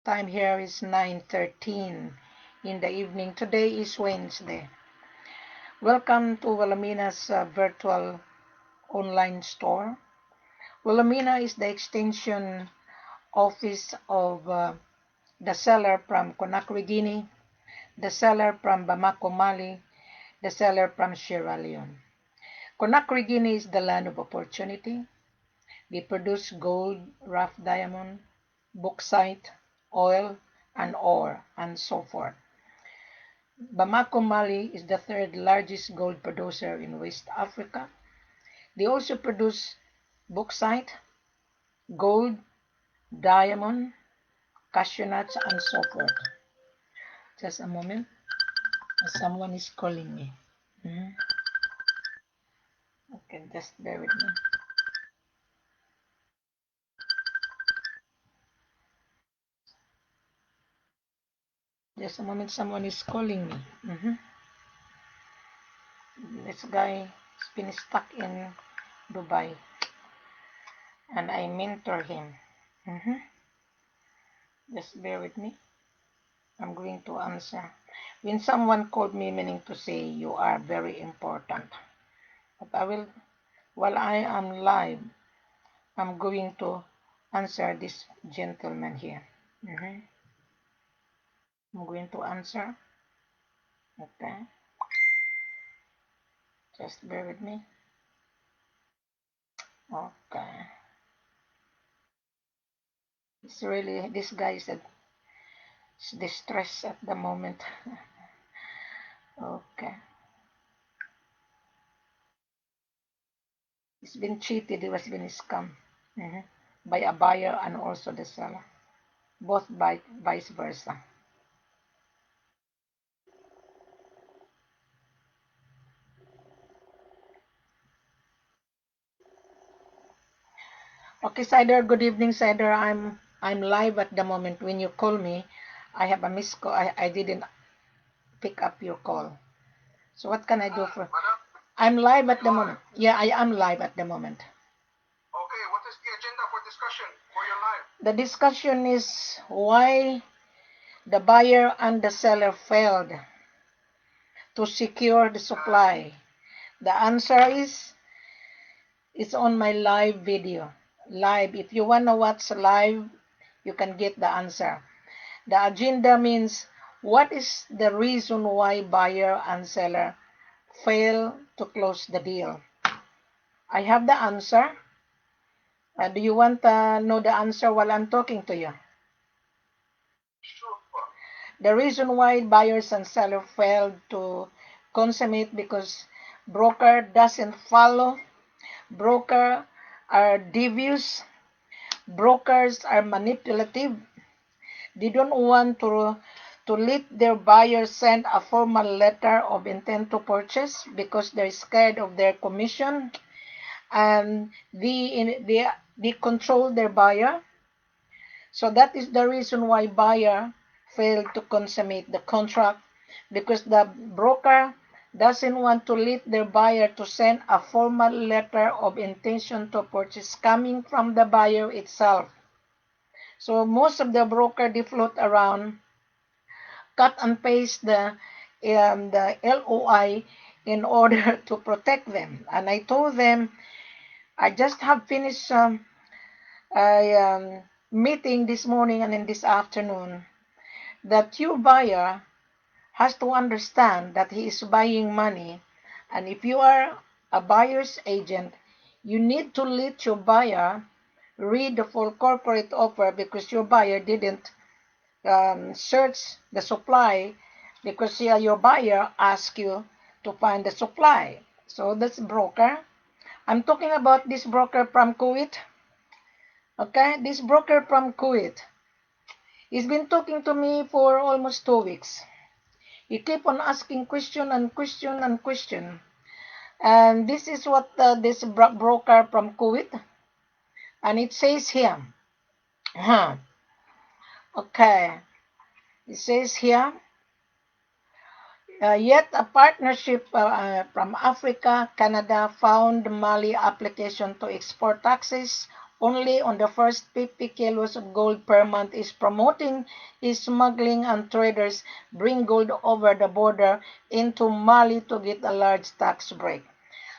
Time here is 9:13 in the evening. Today is Wednesday. Welcome to Willamina's virtual online store. Willamina is the extension office of the seller from Conakry Guinea, the seller from Bamako, Mali, the seller from Sierra Leone. Conakry Guinea is the land of opportunity. We produce gold, rough diamond, bauxite, oil, and ore, and so forth. Bamako, Mali is the third largest gold producer in West Africa. They also produce bauxite, gold, diamond, cashew nuts, and so forth. Just a moment. Someone is calling me. Okay, just bear with me. Just a moment. Someone is calling me. This guy has been stuck in Dubai, and I mentor him. Just bear with me. I'm going to answer. When someone called me, meaning to say you are very important. But I will, while I am live, I'm going to answer this gentleman here. I'm going to answer. Okay. Just bear with me. Okay. It's really, this guy is distressed at the moment. Okay. He's been cheated. He was been scammed by a buyer and also the seller. Both by vice versa. Okay, Sider. Good evening, Sider. I'm live at the moment. When you call me, I have a missed call. I didn't pick up your call. So what can I do for? I'm live at the moment. Yeah, I am live at the moment. Okay, what is the agenda for discussion for your live? The discussion is why the buyer and the seller failed to secure the supply. The answer is it's on my live video. Live. If you want to watch live, you can get the answer. The agenda means what is the reason why buyer and seller fail to close the deal. I have the answer. Do you want to know the answer while I'm talking to you? Sure. The reason why buyers and sellers fail to consummate because broker doesn't follow. Broker are devious. Brokers are manipulative. They don't want to let their buyer send a formal letter of intent to purchase because they're scared of their commission, and they control their buyer. So that is the reason why buyer failed to consummate the contract, because the broker doesn't want to let their buyer to send a formal letter of intention to purchase coming from the buyer itself. So most of the broker they float around, cut and paste the LOI in order to protect them. And I told them I just have finished a meeting this morning and in this afternoon that your buyer has to understand that he is buying money, and if you are a buyer's agent, you need to let your buyer read the full corporate offer, because your buyer didn't search the supply, because your buyer asked you to find the supply. So that's broker. I'm talking about this broker from Kuwait. Okay, this broker from Kuwait. He's been talking to me for almost 2 weeks. He keep on asking question and question and question. And this is what this broker from Kuwait, and it says here, okay, it says here, yet a partnership from Africa, Canada found Mali application to export taxes only on the first 50 kilos of gold per month is promoting is smuggling, and traders bring gold over the border into Mali to get a large tax break.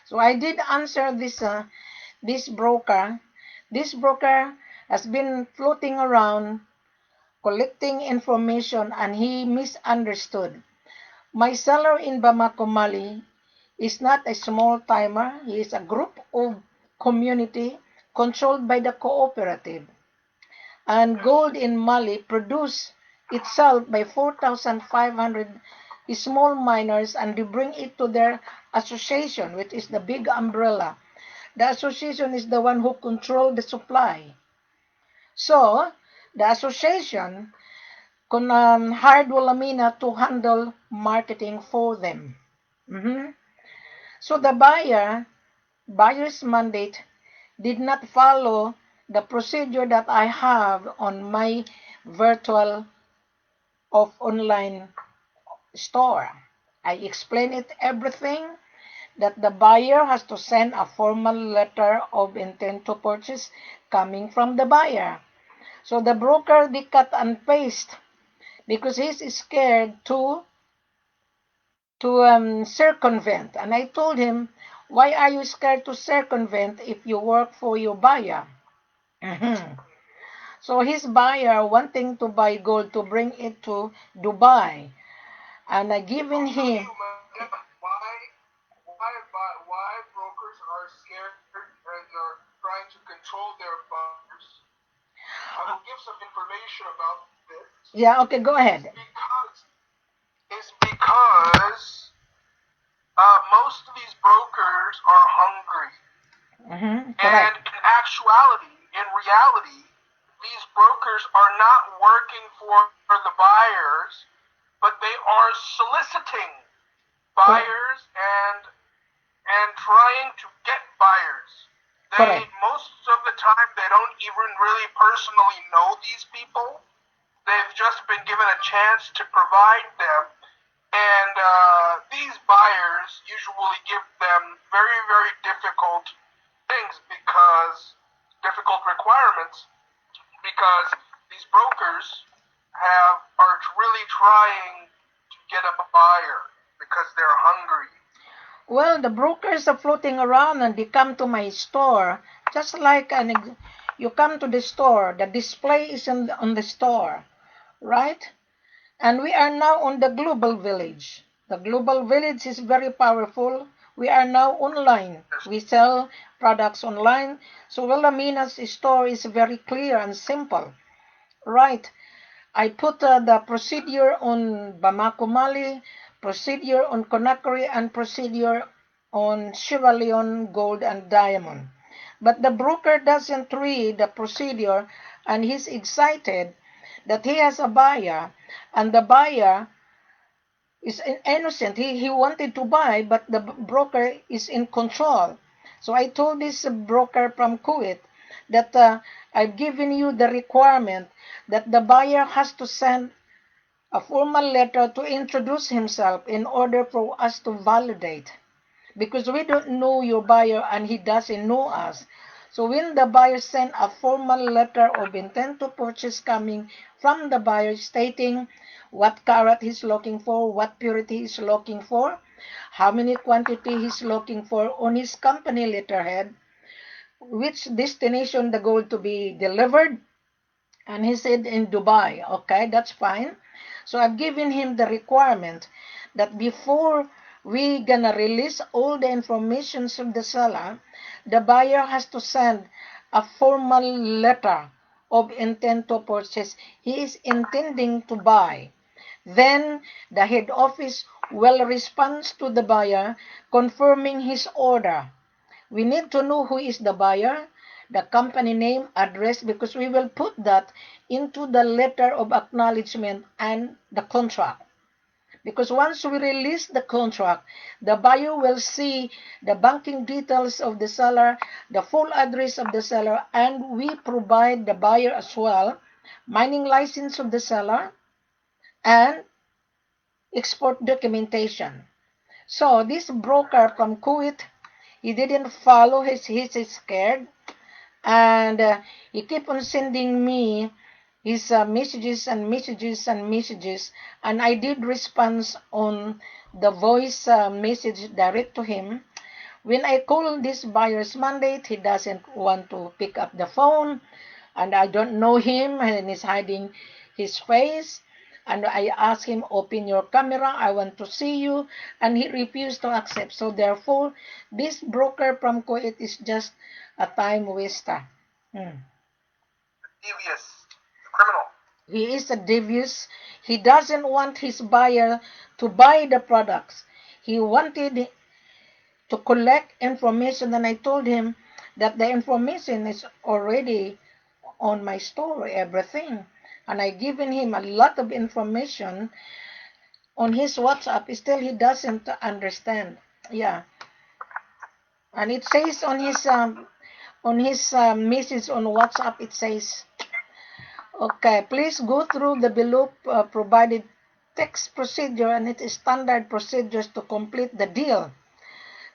So I did answer this broker. This broker has been floating around collecting information, and he misunderstood. My seller in Bamako, Mali is not a small timer. He is a group of community controlled by the cooperative. And gold in Mali produced itself by 4,500 small miners, and they bring it to their association, which is the big umbrella. The association is the one who control the supply. So, the association hired Wilhelmina to handle marketing for them. Mhm. So the buyer's mandate did not follow the procedure that I have on my virtual of online store. I explain it everything that the buyer has to send a formal letter of intent to purchase coming from the buyer. So the broker they cut and paste because he's scared to circumvent. And I told him, why are you scared to circumvent if you work for your buyer? Mhm. So his buyer wanting to buy gold to bring it to Dubai, and I given him. Why brokers are scared and are trying to control their buyers? I will give some information about this. Yeah, okay, go ahead. Because most of these brokers are hungry. And Correct. in actuality, in reality, these brokers are not working for the buyers, but they are soliciting buyers and trying to get buyers. Correct. Most of the time they don't even really personally know these people. They've just been given a chance to provide them, and these buyers usually give them very, very difficult things, because difficult requirements, because these brokers are really trying to get a buyer because they're hungry. Well, the brokers are floating around and they come to my store, just like you come to the store, the display is on the store, right? And we are now on the global village. The global village is very powerful. We are now online. We sell products online. So Wilhelmina's store is very clear and simple, right? I put the procedure on Bamako, Mali, procedure on Conakry, and procedure on Sierra Leone gold and diamond. But the broker doesn't read the procedure, and he's excited that he has a buyer, and the buyer is innocent. He wanted to buy, but the broker is in control. So I told this broker from Kuwait that I've given you the requirement that the buyer has to send a formal letter to introduce himself in order for us to validate. Because we don't know your buyer and he doesn't know us. So when the buyer sent a formal letter of intent to purchase coming from the buyer stating what carat he's looking for, what purity he's looking for, how many quantity he's looking for on his company letterhead, which destination the gold to be delivered, and he said in Dubai. Okay, that's fine. So I've given him the requirement that before we gonna release all the information of the seller, the buyer has to send a formal letter of intent to purchase. He is intending to buy. Then the head office will respond to the buyer confirming his order. We need to know who is the buyer, the company name, address, because we will put that into the letter of acknowledgement and the contract. Because once we release the contract, the buyer will see the banking details of the seller, the full address of the seller, and we provide the buyer as well mining license of the seller and export documentation. So this broker from Kuwait, he didn't follow he's scared. And he kept on sending me his messages and messages and messages, and I did respond on the voice message direct to him. When I call this buyer's mandate, he doesn't want to pick up the phone, and I don't know him, and he's hiding his face. And I asked him, open your camera, I want to see you, and he refused to accept. So therefore, this broker from Kuwait is just a time waster. Devious, criminal. He is a devious. He doesn't want his buyer to buy the products. He wanted to collect information, and I told him that the information is already on my store, everything. And I given him a lot of information on his WhatsApp. Still, he doesn't understand. Yeah, and it says on his message on WhatsApp, it says, okay, please go through the below provided text procedure, and it is standard procedures to complete the deal.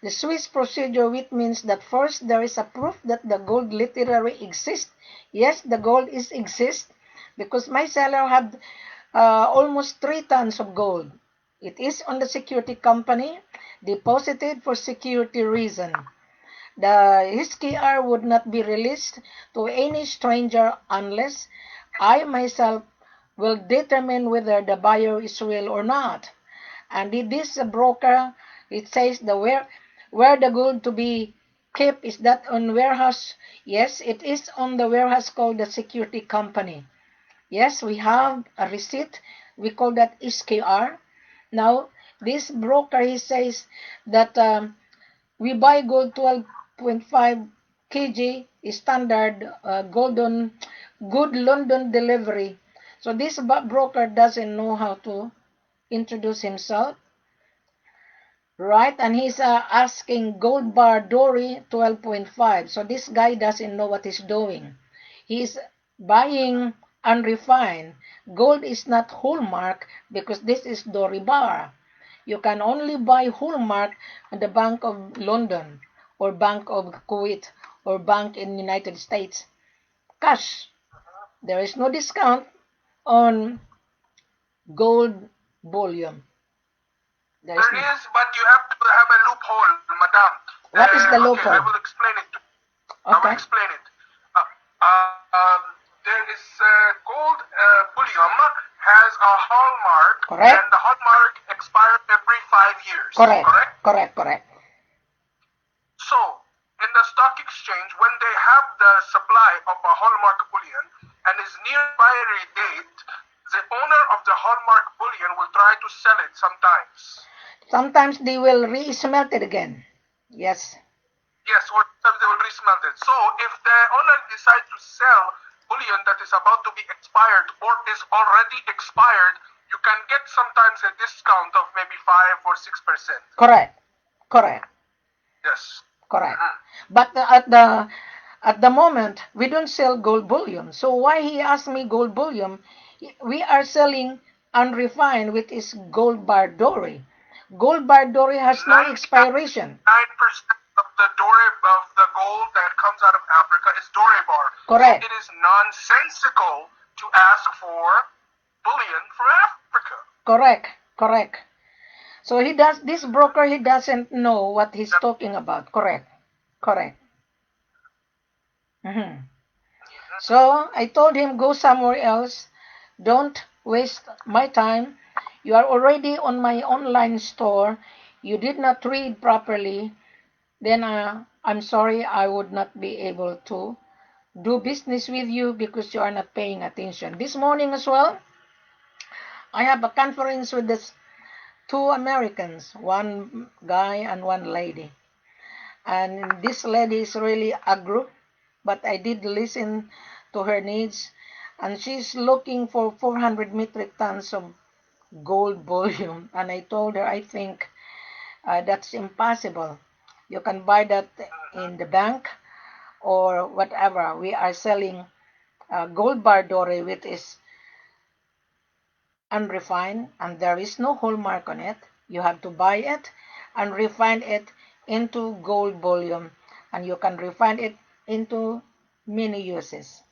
The Swiss procedure, which means that first there is a proof that the gold literally exists. Yes, the gold is exist because my seller had almost 3 tons of gold. It is on the security company, deposited for security reason. The HKR would not be released to any stranger unless I myself will determine whether the buyer is real or not. And this broker, it says where the gold to be kept is that on warehouse. Yes, it is on the warehouse called the security company. Yes, we have a receipt. We call that SKR. Now, this broker, he says that we buy gold 12.5 kg standard good London delivery. So this broker doesn't know how to introduce himself, right? And he's asking gold bar Dore 12.5. So this guy doesn't know what he's doing. He's buying unrefined. Gold is not hallmark because this is Dore bar. You can only buy hallmark at the Bank of London or Bank of Kuwait or bank in United States. Cash. There is no discount on gold bullion. There is, but you have to have a loophole, madam. What is the loophole? Okay, I will explain it. Okay. I will explain it. There is gold bullion has a hallmark, correct, and the hallmark expires every 5 years. Correct. Correct. Correct. Correct. So, in the stock exchange, when they have the supply of a hallmark bullion and is near expiry date, the owner of the hallmark bullion will try to sell it sometimes. Sometimes they will re-smelt it again. Yes. Yes, or they will re-smelt it. So if the owner decides to sell bullion that is about to be expired or is already expired, you can get sometimes a discount of maybe 5 or 6%. Correct. Correct. Yes. Correct. But at the moment we don't sell gold bullion. So why he asked me gold bullion? We are selling unrefined, which is gold bar Dore. Gold bar Dore has no expiration. 9% of the Dore of the gold that comes out of Africa is Dore bar. Correct. So it is nonsensical to ask for bullion from Africa. Correct. Correct. So this broker, he doesn't know what he's talking about. Correct. Correct. So I told him, go somewhere else. Don't waste my time. You are already on my online store. You did not read properly. Then I'm sorry, I would not be able to do business with you because you are not paying attention. This morning as well, I have a conference with this 2 Americans, one guy and one lady. And this lady is really aggro, but I did listen to her needs, and she's looking for 400 metric tons of gold bullion. And I told her, I think that's impossible. You can buy that in the bank or whatever. We are selling gold bar Dore, which is unrefined, and there is no hallmark on it. You have to buy it and refine it into gold bullion, and you can refine it into many uses.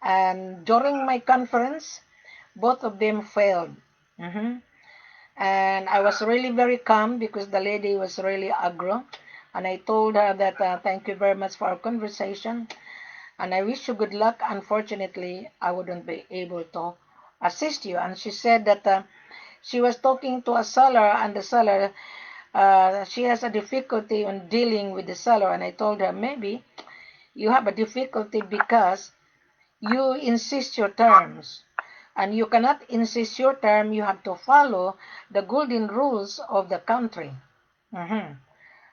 And during my conference, both of them failed. Mhm. And I was really very calm because the lady was really aggro. And I told her that thank you very much for our conversation. And I wish you good luck. Unfortunately, I wouldn't be able to assist you. And she said that she was talking to a seller, and the seller, she has a difficulty in dealing with the seller. And I told her, maybe you have a difficulty because you insist your terms. And you cannot insist your term, you have to follow the golden rules of the country. Mhm.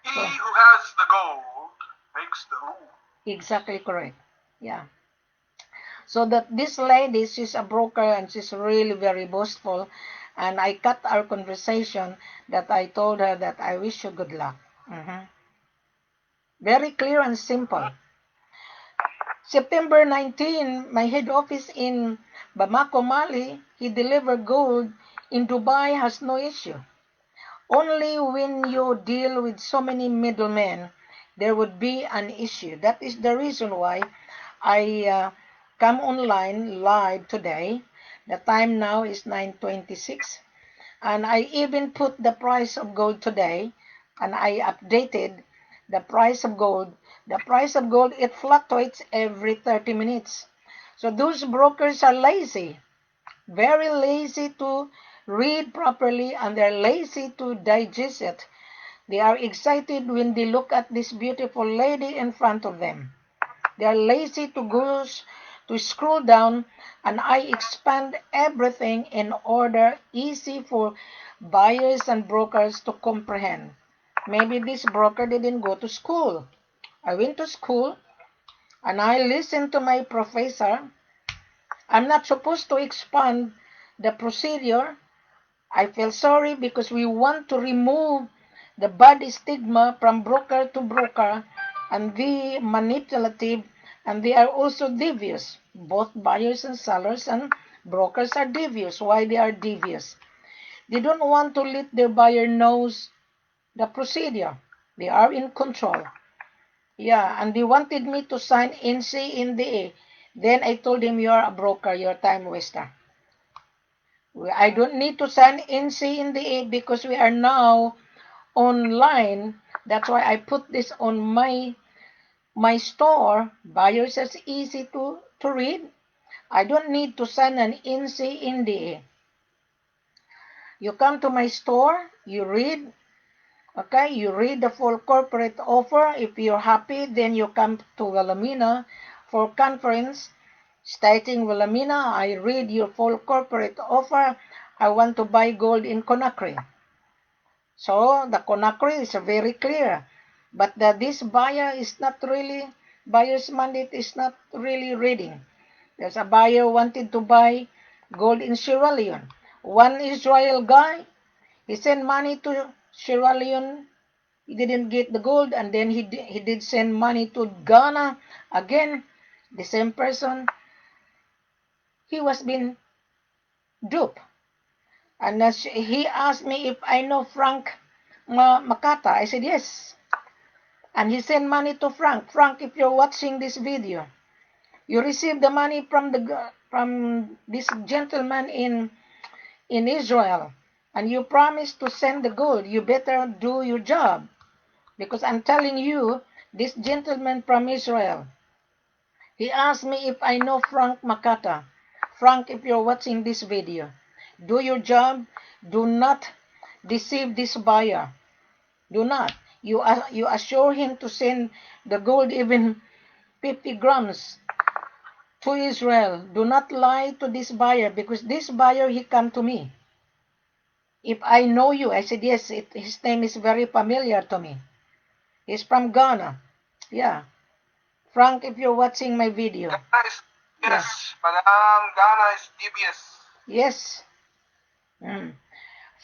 He So, who has the gold makes the rule. exactly correct. Yeah. So that this lady, she's a broker and she's really very boastful. And I cut our conversation that I told her that I wish you good luck. Mhm. Very clear and simple. September 19, my head office in Bamako, Mali, he delivered gold in Dubai has no issue. Only when you deal with so many middlemen, there would be an issue. That is the reason why I come online live today. The time now is 9:26, and I even put the price of gold today, and I updated the price of gold. The price of gold, it fluctuates every 30 minutes. So those brokers are lazy, very lazy to read properly, and they're lazy to digest it. They are excited when they look at this beautiful lady in front of them. They are lazy to go to scroll down, and I expand everything in order easy for buyers and brokers to comprehend. Maybe this broker didn't go to school. I went to school and I listened to my professor. I'm not supposed to expand the procedure. I feel sorry because we want to remove the bad stigma from broker to broker, and the manipulative, and they are also devious. Both buyers and sellers and brokers are devious. Why they are devious? They don't want to let their buyer knows the procedure. They are in control. Yeah, and they wanted me to sign NC in the. Then I told him, you're a broker, you're a time waster. I don't need to sign NC in the because we are now online. That's why I put this on my store. Buyers is easy to read. I don't need to sign an NC in the. You come to my store, you read, okay, you read the full corporate offer. If you're happy, then you come to Wilhelmina for conference. Stating Wilhelmina, I read your full corporate offer. I want to buy gold in Conakry. So the Conakry is very clear. But this buyer is not really, buyer's mandate is not really reading. There's a buyer wanted to buy gold in Sierra Leone. One Israel guy, he sent money to Sierra Leone. He didn't get the gold, and then he did send money to Ghana. Again, the same person. He was being duped. And he asked me if I know Frank Makata. I said yes. And he sent money to Frank. Frank, if you're watching this video, you received the money from this gentleman in Israel, and you promised to send the gold. You better do your job, because I'm telling you, this gentleman from Israel, he asked me if I know Frank Makata. Frank, if you're watching this video, do your job. Do not deceive this buyer. Do not. You assure him to send the gold, even 50 grams, to Israel. Do not lie to this buyer, because this buyer, he come to me. If I know you, I said, yes, his name is very familiar to me. He's from Ghana. Yeah. Frank, if you're watching my video. Guys, Yeah. yes, Madam, Ghana is dubious. Yes. Mm.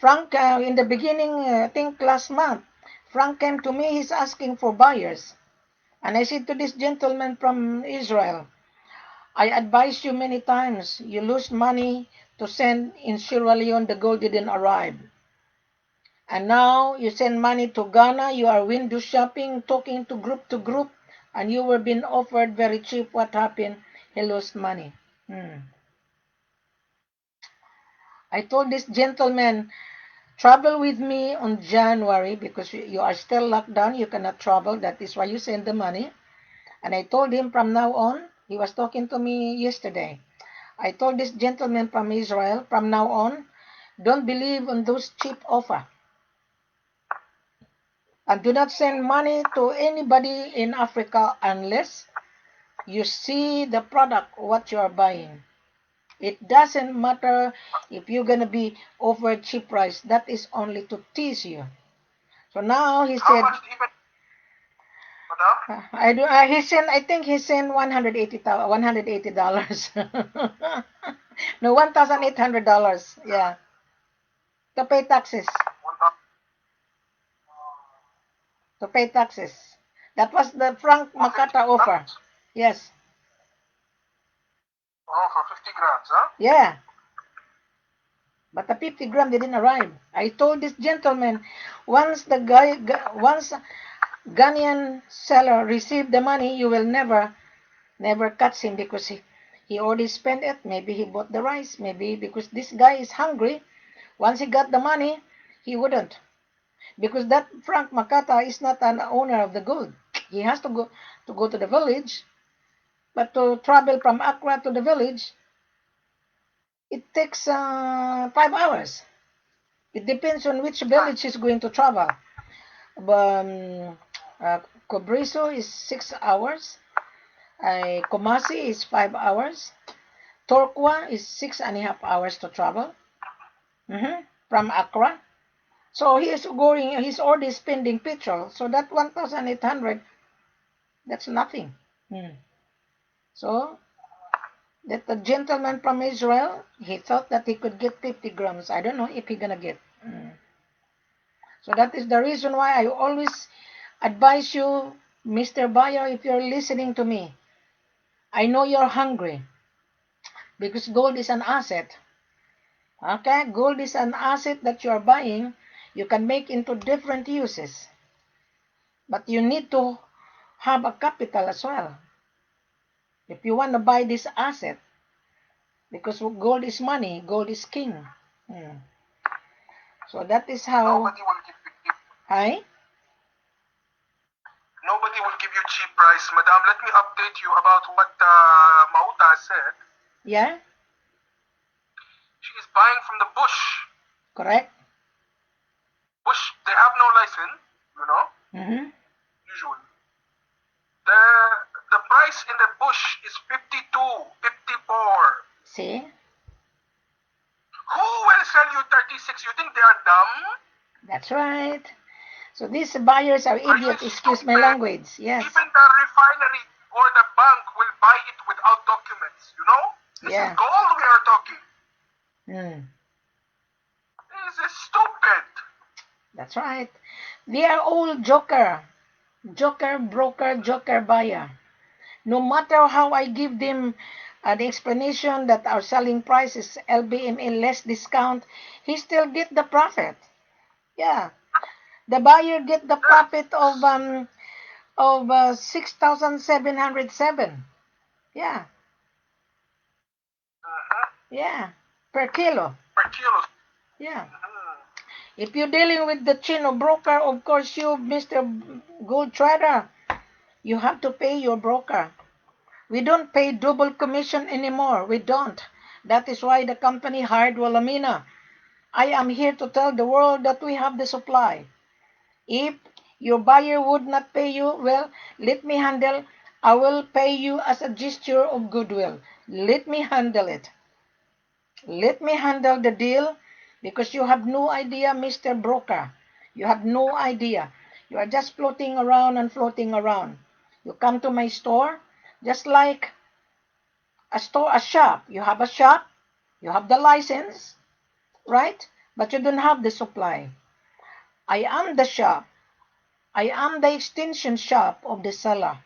Frank, in the beginning, I think last month, Frank came to me, he's asking for buyers. And I said to this gentleman from Israel, I advised you many times, you lose money to send in Sierra Leone, the gold didn't arrive. And now you send money to Ghana, you are window shopping, talking to group, and you were being offered very cheap. What happened? He lost money. I told this gentleman, travel with me on January because you are still locked down. You cannot travel. That is why you send the money. And I told him from now on, he was talking to me yesterday. I told this gentleman from Israel, from now on, don't believe on those cheap offer. And do not send money to anybody in Africa unless you see the product, what you are buying. It doesn't matter if you're going to be offered cheap price. That is only to tease you. So now he How said, much even, madam? I think he sent $180. No, $1,800. Yeah. To pay taxes. 1,000. To pay taxes. That was the Frank Makata offer. Yes. Oh, for 50 grams, huh? Yeah. But the 50 gram didn't arrive. I told this gentleman, once Ghanaian seller received the money, you will never catch him because he already spent it. Maybe he bought the rice. Maybe because this guy is hungry. Once he got the money, he wouldn't. Because that Frank Makata is not an owner of the gold. He has to go to the village. But to travel from Accra to the village, it takes 5 hours. It depends on which village he's going to travel. Cobriso is 6 hours. Kumasi is 5 hours. Torquay is 6.5 hours to travel from Accra. So he's already spending petrol. So that 1,800, that's nothing. So that the gentleman from Israel, he thought that he could get 50 grams. I don't know if he's gonna get. So that is the reason why I always advise you, Mr. Buyer, if you're listening to me. I know you're hungry because gold is an asset. Okay, gold is an asset that you are buying. You can make into different uses. But you need to have a capital as well. If you want to buy this asset, because gold is money, gold is king. So that is how. Nobody will give you cheap. Hi? Nobody will give you cheap price, madam. Let me update you about what Mauta said. Yeah? She is buying from the bush. Correct? Bush, they have no license, you know. Usually. The price in the bush is 52, 54. See? Who will sell you 36? You think they are dumb? That's right. So these buyers are idiots, excuse my language. Yes. Even the refinery or the bank will buy it without documents, you know? This is gold we are talking. This is stupid. That's right. They are all joker broker, joker buyer. No matter how I give them the explanation that our selling price is LBMA less discount, he still get the profit. Yeah. The buyer get the profit of 6,707. Yeah. Yeah. Per kilo. Per kilo. Yeah. If you're dealing with the Chino broker, of course you, Mr. Gold Trader, you have to pay your broker. We don't pay double commission anymore. We don't. That is why the company hired Wilhelmina. I am here to tell the world that we have the supply. If your buyer would not pay you, well, let me handle. I will pay you as a gesture of goodwill. Let me handle it. Let me handle the deal because you have no idea, Mr. Broker. You have no idea. You are just floating around and floating around. You come to my store just like a shop. You have a shop, you have the license, right? But you don't have the supply. I am the shop. I am the extension shop of the seller.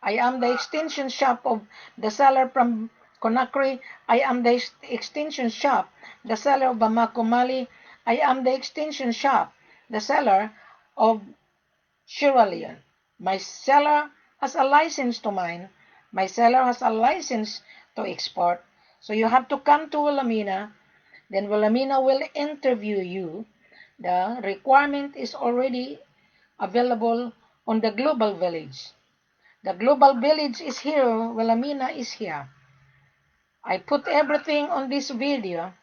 I am the extension shop of the seller from Conakry. I am the extension shop, the seller of Bamako, Mali. I am the extension shop, the seller of Leone. My seller has a license to mine. My seller has a license to export. So you have to come to Wilhelmina. Then Wilhelmina will interview you. The requirement is already available on the global village. The global village is here. Wilhelmina is here. I put everything on this video.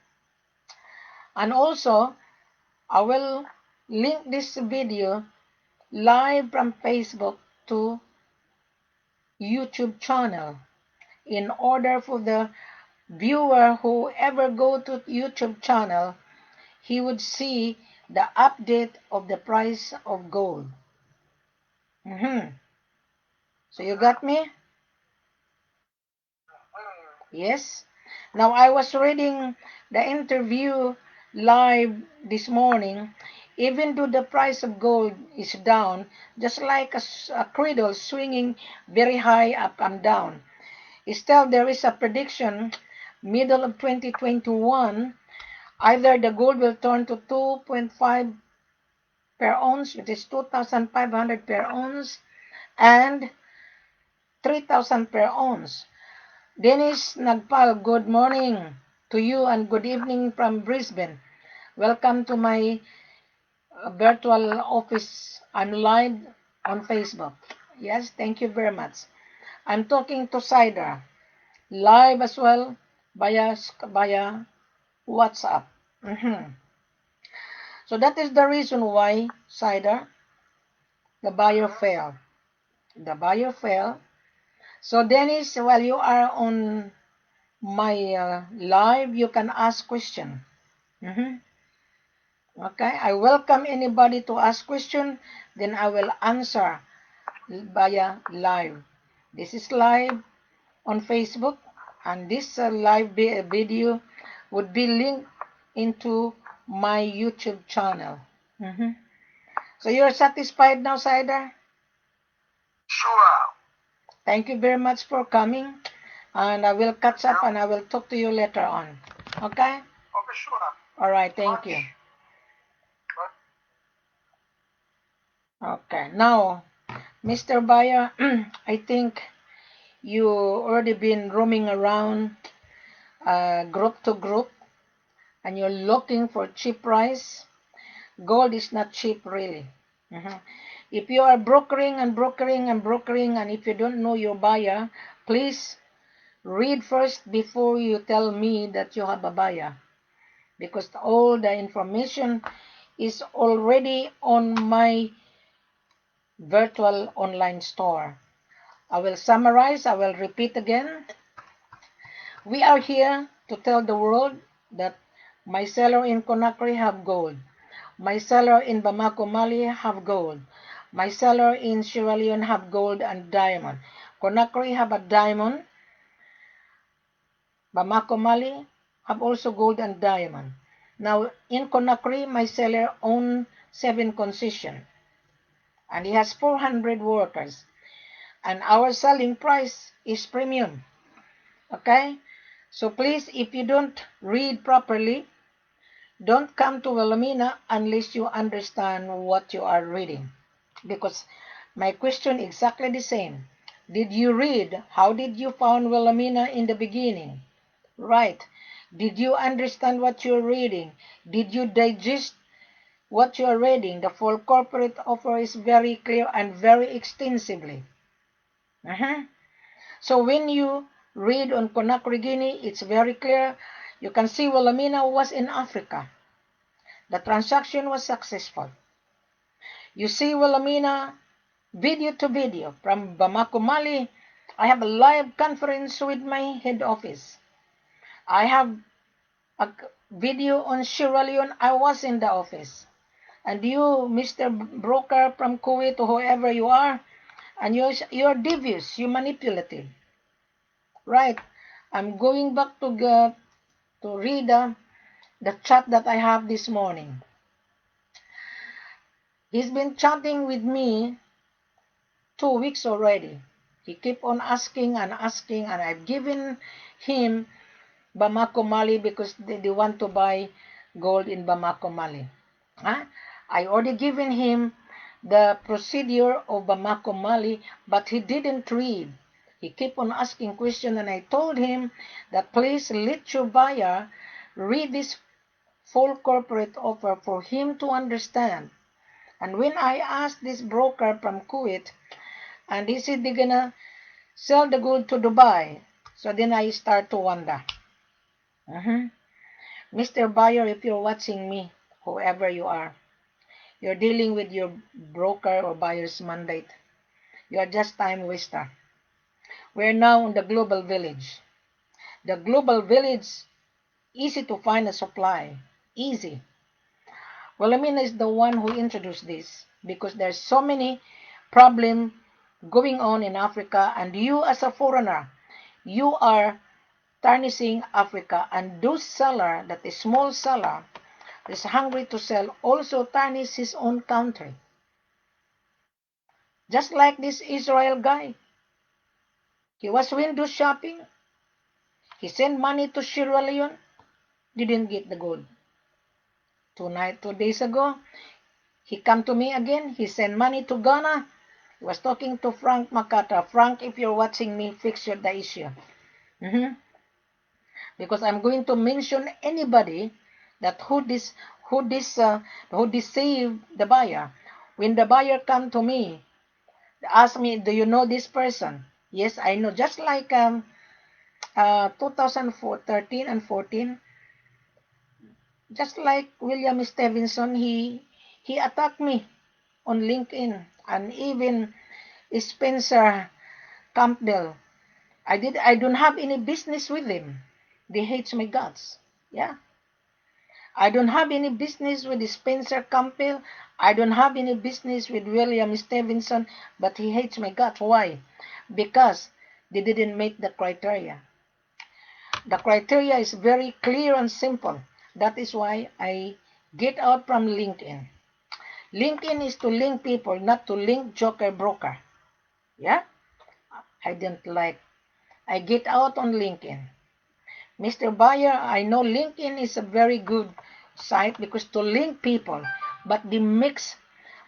And also, I will link this video live from Facebook to YouTube channel in order for the viewer who ever go to YouTube channel, he would see the update of the price of gold. So you got me? Yes. Now I was reading the interview live this morning. Even though the price of gold is down, just like a cradle swinging very high up and down, still there is a prediction middle of 2021, either the gold will turn to 2.5 per ounce, which is 2,500 per ounce, and 3,000 per ounce. Dennis Nagpal, good morning to you and good evening from Brisbane. Welcome to my virtual office. I'm live on Facebook. Yes, thank you very much. I'm talking to Cider, live as well via WhatsApp. So that is the reason why, Cider, the buyer fell. The buyer fell. So Dennis, while you are on my live, you can ask question. Okay, I welcome anybody to ask question, then I will answer via live. This is live on Facebook, and this live video would be linked into my YouTube channel. So you're satisfied now, Cider? Sure. Thank you very much for coming, and I will catch up and I will talk to you later on. Okay? Okay, sure. All right, thank you. Okay, now, Mr. Buyer, I think you already been roaming around group to group and you're looking for cheap price. Gold is not cheap really. If you are brokering and brokering and brokering, and if you don't know your buyer, please read first before you tell me that you have a buyer, because all the information is already on my virtual online store. I will summarize, I will repeat again. We are here to tell the world that my seller in Conakry have gold. My seller in Bamako, Mali have gold. My seller in Sierra Leone have gold and diamond. Conakry have a diamond. Bamako, Mali have also gold and diamond. Now in Conakry, my seller owns 7 concessions and he has 400 workers. And our selling price is premium. Okay? So please, if you don't read properly, don't come to Wilhelmina unless you understand what you are reading. Because my question is exactly the same. Did you read? How did you found Wilhelmina in the beginning? Right. Did you understand what you're reading? Did you digest what you're reading? The full corporate offer is very clear and very extensively. So when you read on Conakry Guinea, it's very clear. You can see Wilhelmina was in Africa. The transaction was successful. You see Wilhelmina video to video from Bamako, Mali. I have a live conference with my head office. I have a video on Sierra Leone. I was in the office. And you, Mr. Broker from Kuwait, or whoever you are, and you're devious, you're manipulative. Right. I'm going back to read the chat that I have this morning. He's been chatting with me 2 weeks already. He keep on asking and asking, and I've given him Bamako, Mali, because they want to buy gold in Bamako, Mali. I already given him the procedure of Bamako, Mali, but he didn't read. He kept on asking questions, and I told him that please let your buyer read this full corporate offer for him to understand. And when I asked this broker from Kuwait, and he said they're gonna sell the gold to Dubai, so then I start to wonder. Mr. Buyer, if you're watching me, whoever you are, you're dealing with your broker or buyer's mandate. You are just time waster. We're now in the global village. The global village, easy to find a supply. Easy. Well, Amina is the one who introduced this because there's so many problems going on in Africa, and you as a foreigner, you are tarnishing Africa, and those seller, that is small seller, is hungry to sell, also tarnish his own country. Just like this Israel guy. He was window shopping. He sent money to Sierra Leone. Didn't get the gold. 2 days ago, he come to me again. He sent money to Ghana. He was talking to Frank Makata. Frank, if you're watching me, fix the issue. Because I'm going to mention anybody that who deceived the buyer. When the buyer come to me, ask me, do you know this person? Yes, I know. Just like 2013 and 14, just like William Stevenson, he attacked me on LinkedIn, and even Spencer Campbell. I don't have any business with him. They hate my guts. Yeah. I don't have any business with Spencer Campbell. I don't have any business with William Stevenson, but he hates my guts. Why? Because they didn't meet the criteria. The criteria is very clear and simple. That is why I get out from LinkedIn. LinkedIn is to link people, not to link joker broker. Yeah? I didn't like. I get out on LinkedIn. Mr. Buyer, I know LinkedIn is a very good site because to link people, but they mix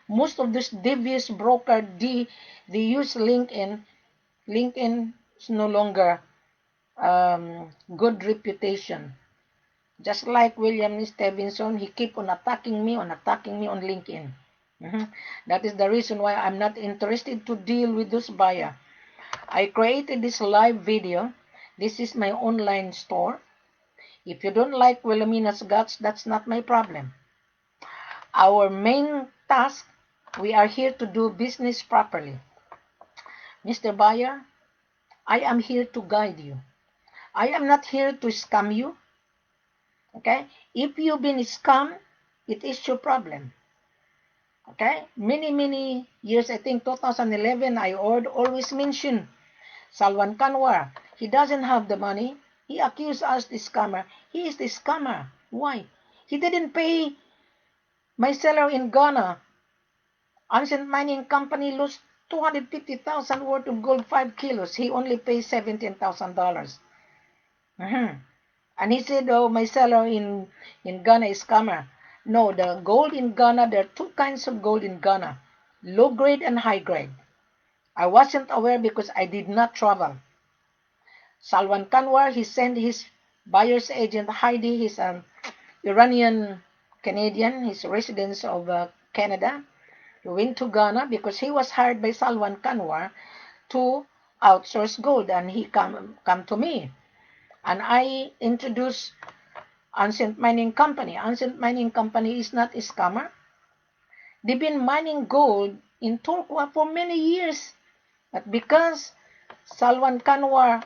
most of this devious broker, they use LinkedIn. LinkedIn is no longer good reputation. Just like William Stevenson, he keep on attacking me on LinkedIn. That is the reason why I'm not interested to deal with this buyer. I created this live video. This is my online store. If you don't like Wilhelmina's guts, that's not my problem. Our main task, we are here to do business properly. Mr. Buyer, I am here to guide you. I am not here to scam you. Okay? If you've been scammed, it is your problem. Okay? Many years, I think 2011, I always mention Salwan Kanwar. He doesn't have the money. He accused us the scammer. He is the scammer. Why? He didn't pay my seller in Ghana. Ancient Mining Company lost 250,000 worth of gold, 5 kilos. He only pays $17,000. And he said, oh, my seller in Ghana is scammer. No, the gold in Ghana, there are two kinds of gold in Ghana, low grade and high grade. I wasn't aware because I did not travel. Salwan Kanwar, he sent his buyer's agent, Heidi, he's an Iranian Canadian, he's a resident of Canada. He went to Ghana because he was hired by Salwan Kanwar to outsource gold, and he come to me. And I introduced Ancient Mining Company. Ancient Mining Company is not a scammer. They've been mining gold in Turkwa for many years. But because Salwan Kanwar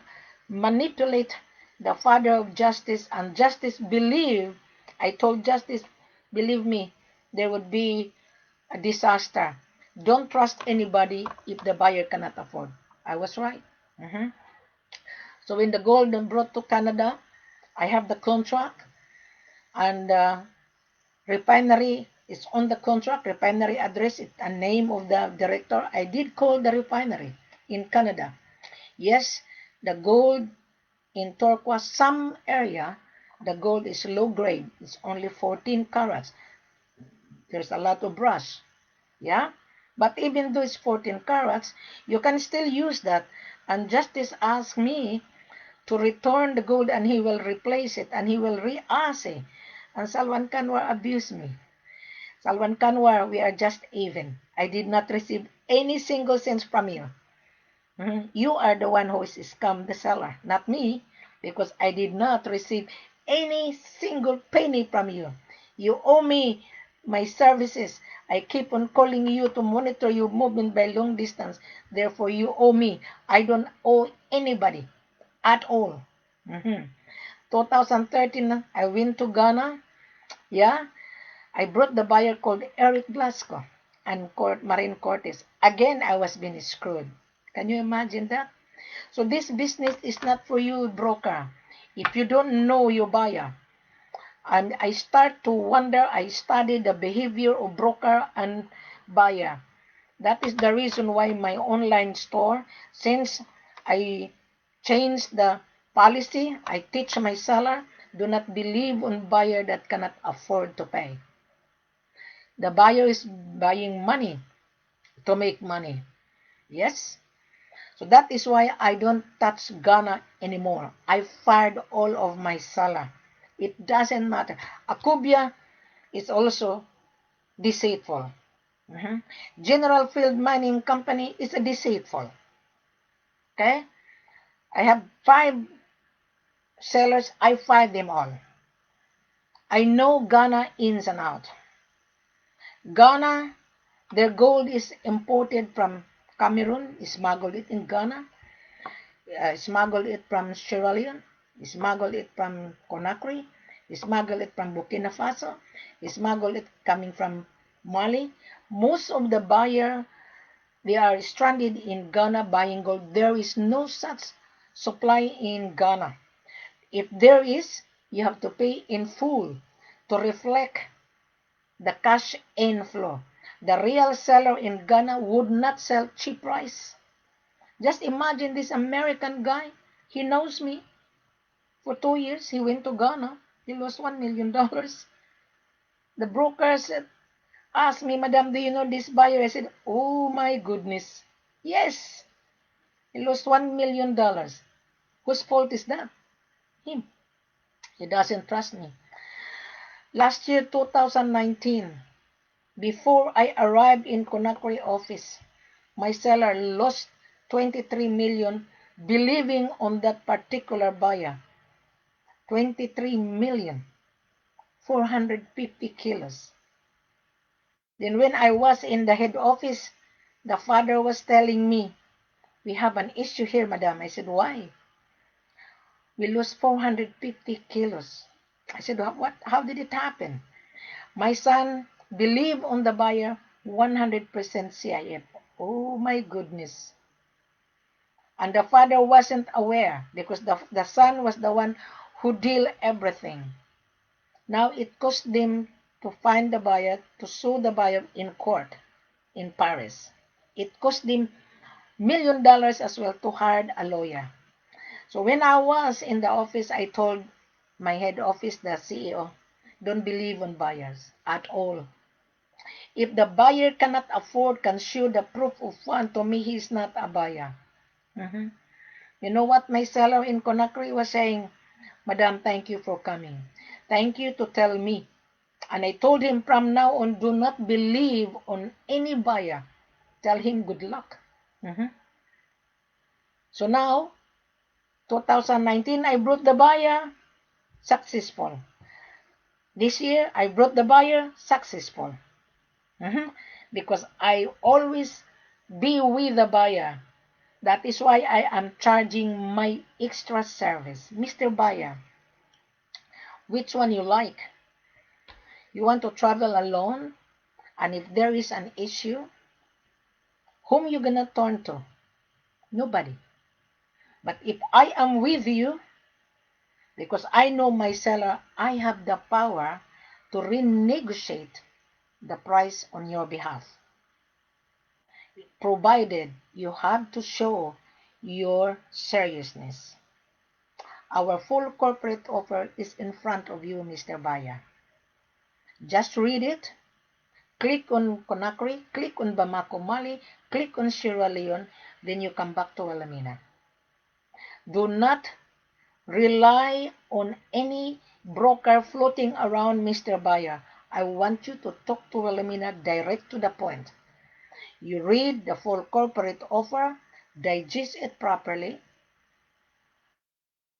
manipulate the father of Justice, and Justice believe, I told Justice, believe me, there would be a disaster. Don't trust anybody if the buyer cannot afford. I was right. So when the gold brought to Canada, I have the contract, and refinery is on the contract, refinery address, it, and name of the director. I did call the refinery in Canada. Yes, the gold in Turquoise, some area, the gold is low grade. It's only 14 carats. There's a lot of brush. Yeah? But even though it's 14 carats, you can still use that. And Justice asked me to return the gold and he will replace it and he will re-ask it. And Salwan Kanwar abused me. Salwan Kanwar, we are just even. I did not receive any single cents from you. You are the one who is scam the seller, not me, because I did not receive any single penny from you. You owe me my services. I keep on calling you to monitor your movement by long distance. Therefore, you owe me. I don't owe anybody at all. 2013, I went to Ghana. Yeah, I brought the buyer called Eric Blasco and Marine Cortez. Again, I was being screwed. Can you imagine that? So this business is not for you, broker. If you don't know your buyer, and I start to wonder, I study the behavior of broker and buyer. That is the reason why my online store, since I changed the policy, I teach my seller, do not believe on buyer that cannot afford to pay. The buyer is buying money to make money. Yes? So that is why I don't touch Ghana anymore. I fired all of my seller. It doesn't matter. Akubia is also deceitful. General Field Mining Company is a deceitful. Okay? I have 5 sellers. I fired them all. I know Ghana ins and out. Ghana, their gold is imported from Cameroon, smuggled it in Ghana, smuggled it from Sierra Leone, smuggled it from Conakry, smuggled it from Burkina Faso, smuggled it coming from Mali. Most of the buyer, they are stranded in Ghana buying gold. There is no such supply in Ghana. If there is, you have to pay in full to reflect the cash inflow. The real seller in Ghana would not sell cheap price. Just imagine this American guy. He knows me. For 2 years, he went to Ghana. He lost $1 million. The broker said, asked me, Madam, do you know this buyer? I said, oh my goodness. Yes, he lost $1 million. Whose fault is that? Him. He doesn't trust me. Last year, 2019, before I arrived in Conakry office, my seller lost 23 million believing on that particular buyer. 23 million, 450 kilos. Then when I was in the head office, the father was telling me, we have an issue here, madam. I said, why? We lost 450 kilos. I said, what? How did it happen? My son believed on the buyer 100% CIF. Oh my goodness. And the father wasn't aware because the son was the one who deal everything. Now it cost them to find the buyer, to sue the buyer in court in Paris. It cost them $1 million as well to hire a lawyer. So when I was in the office, I told my head office, the CEO, don't believe on buyers at all. If the buyer cannot afford, can show the proof of fund, to me, he's not a buyer. You know what my seller in Conakry was saying? Madam, thank you for coming. Thank you to tell me. And I told him from now on, do not believe on any buyer. Tell him good luck. So now, 2019, I brought the buyer, successful. This year, I brought the buyer, successful. Because I always be with the buyer. That is why I am charging my extra service. Mr. Buyer, which one you like? You want to travel alone? And if there is an issue, whom you gonna turn to? Nobody. But if I am with you, because I know my seller, I have the power to renegotiate the price on your behalf. Provided you have to show your seriousness. Our full corporate offer is in front of you, Mr. Buyer. Just read it, click on Conakry, click on Bamako, Mali, click on Sierra Leone, then you come back to Wilhelmina. Do not rely on any broker floating around, Mr. Buyer. I want you to talk to Wilhelmina direct to the point. You read the full corporate offer, digest it properly,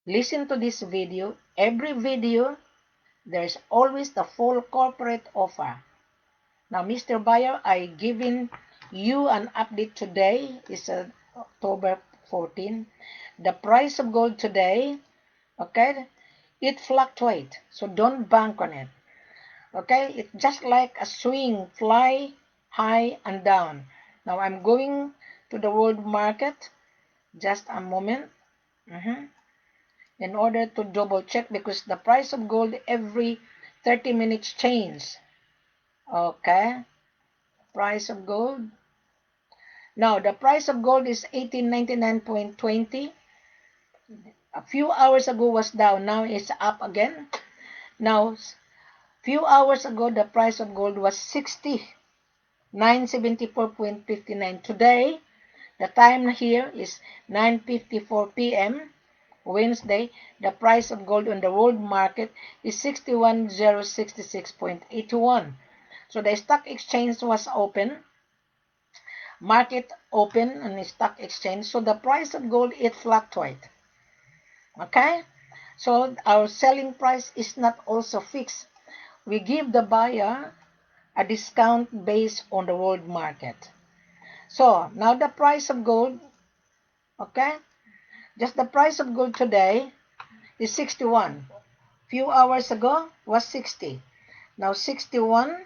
listen to this video. Every video, there's always the full corporate offer. Now, Mr. Buyer, I given you an update today. It's October 14. The price of gold today, okay, it fluctuates. So don't bank on it. Okay, it's just like a swing, fly high and down. Now I'm going to the world market. Just a moment. In order to double check, because the price of gold every 30 minutes change. Okay, price of gold. Now the price of gold is 1899.20. A few hours ago was down, now it's up again. Now few hours ago the price of gold was 974.59. Today the time here is 9:54 p.m. Wednesday. The price of gold on the world market is 61,066.81. So the stock exchange was open, market open on the stock exchange. So the price of gold, it fluctuates. Okay, so our selling price is not also fixed. We give the buyer a discount based on the world market. So now the price of gold, okay, just the price of gold today is 61. Few hours ago was 60. Now 61,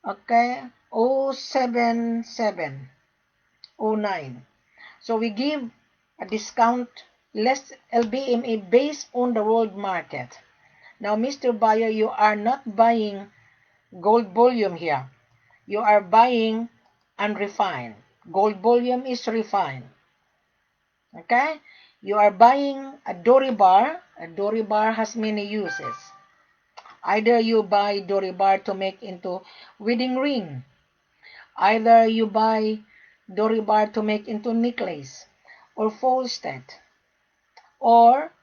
okay, 07709. So we give a discount less LBMA based on the world market. Now, Mr. Buyer, you are not buying gold bullion here. You are buying unrefined. Gold bullion is refined. Okay? You are buying a Dore bar. A Dore bar has many uses. Either you buy Dore bar to make into wedding ring. Either you buy Dore bar to make into necklace or false set. Or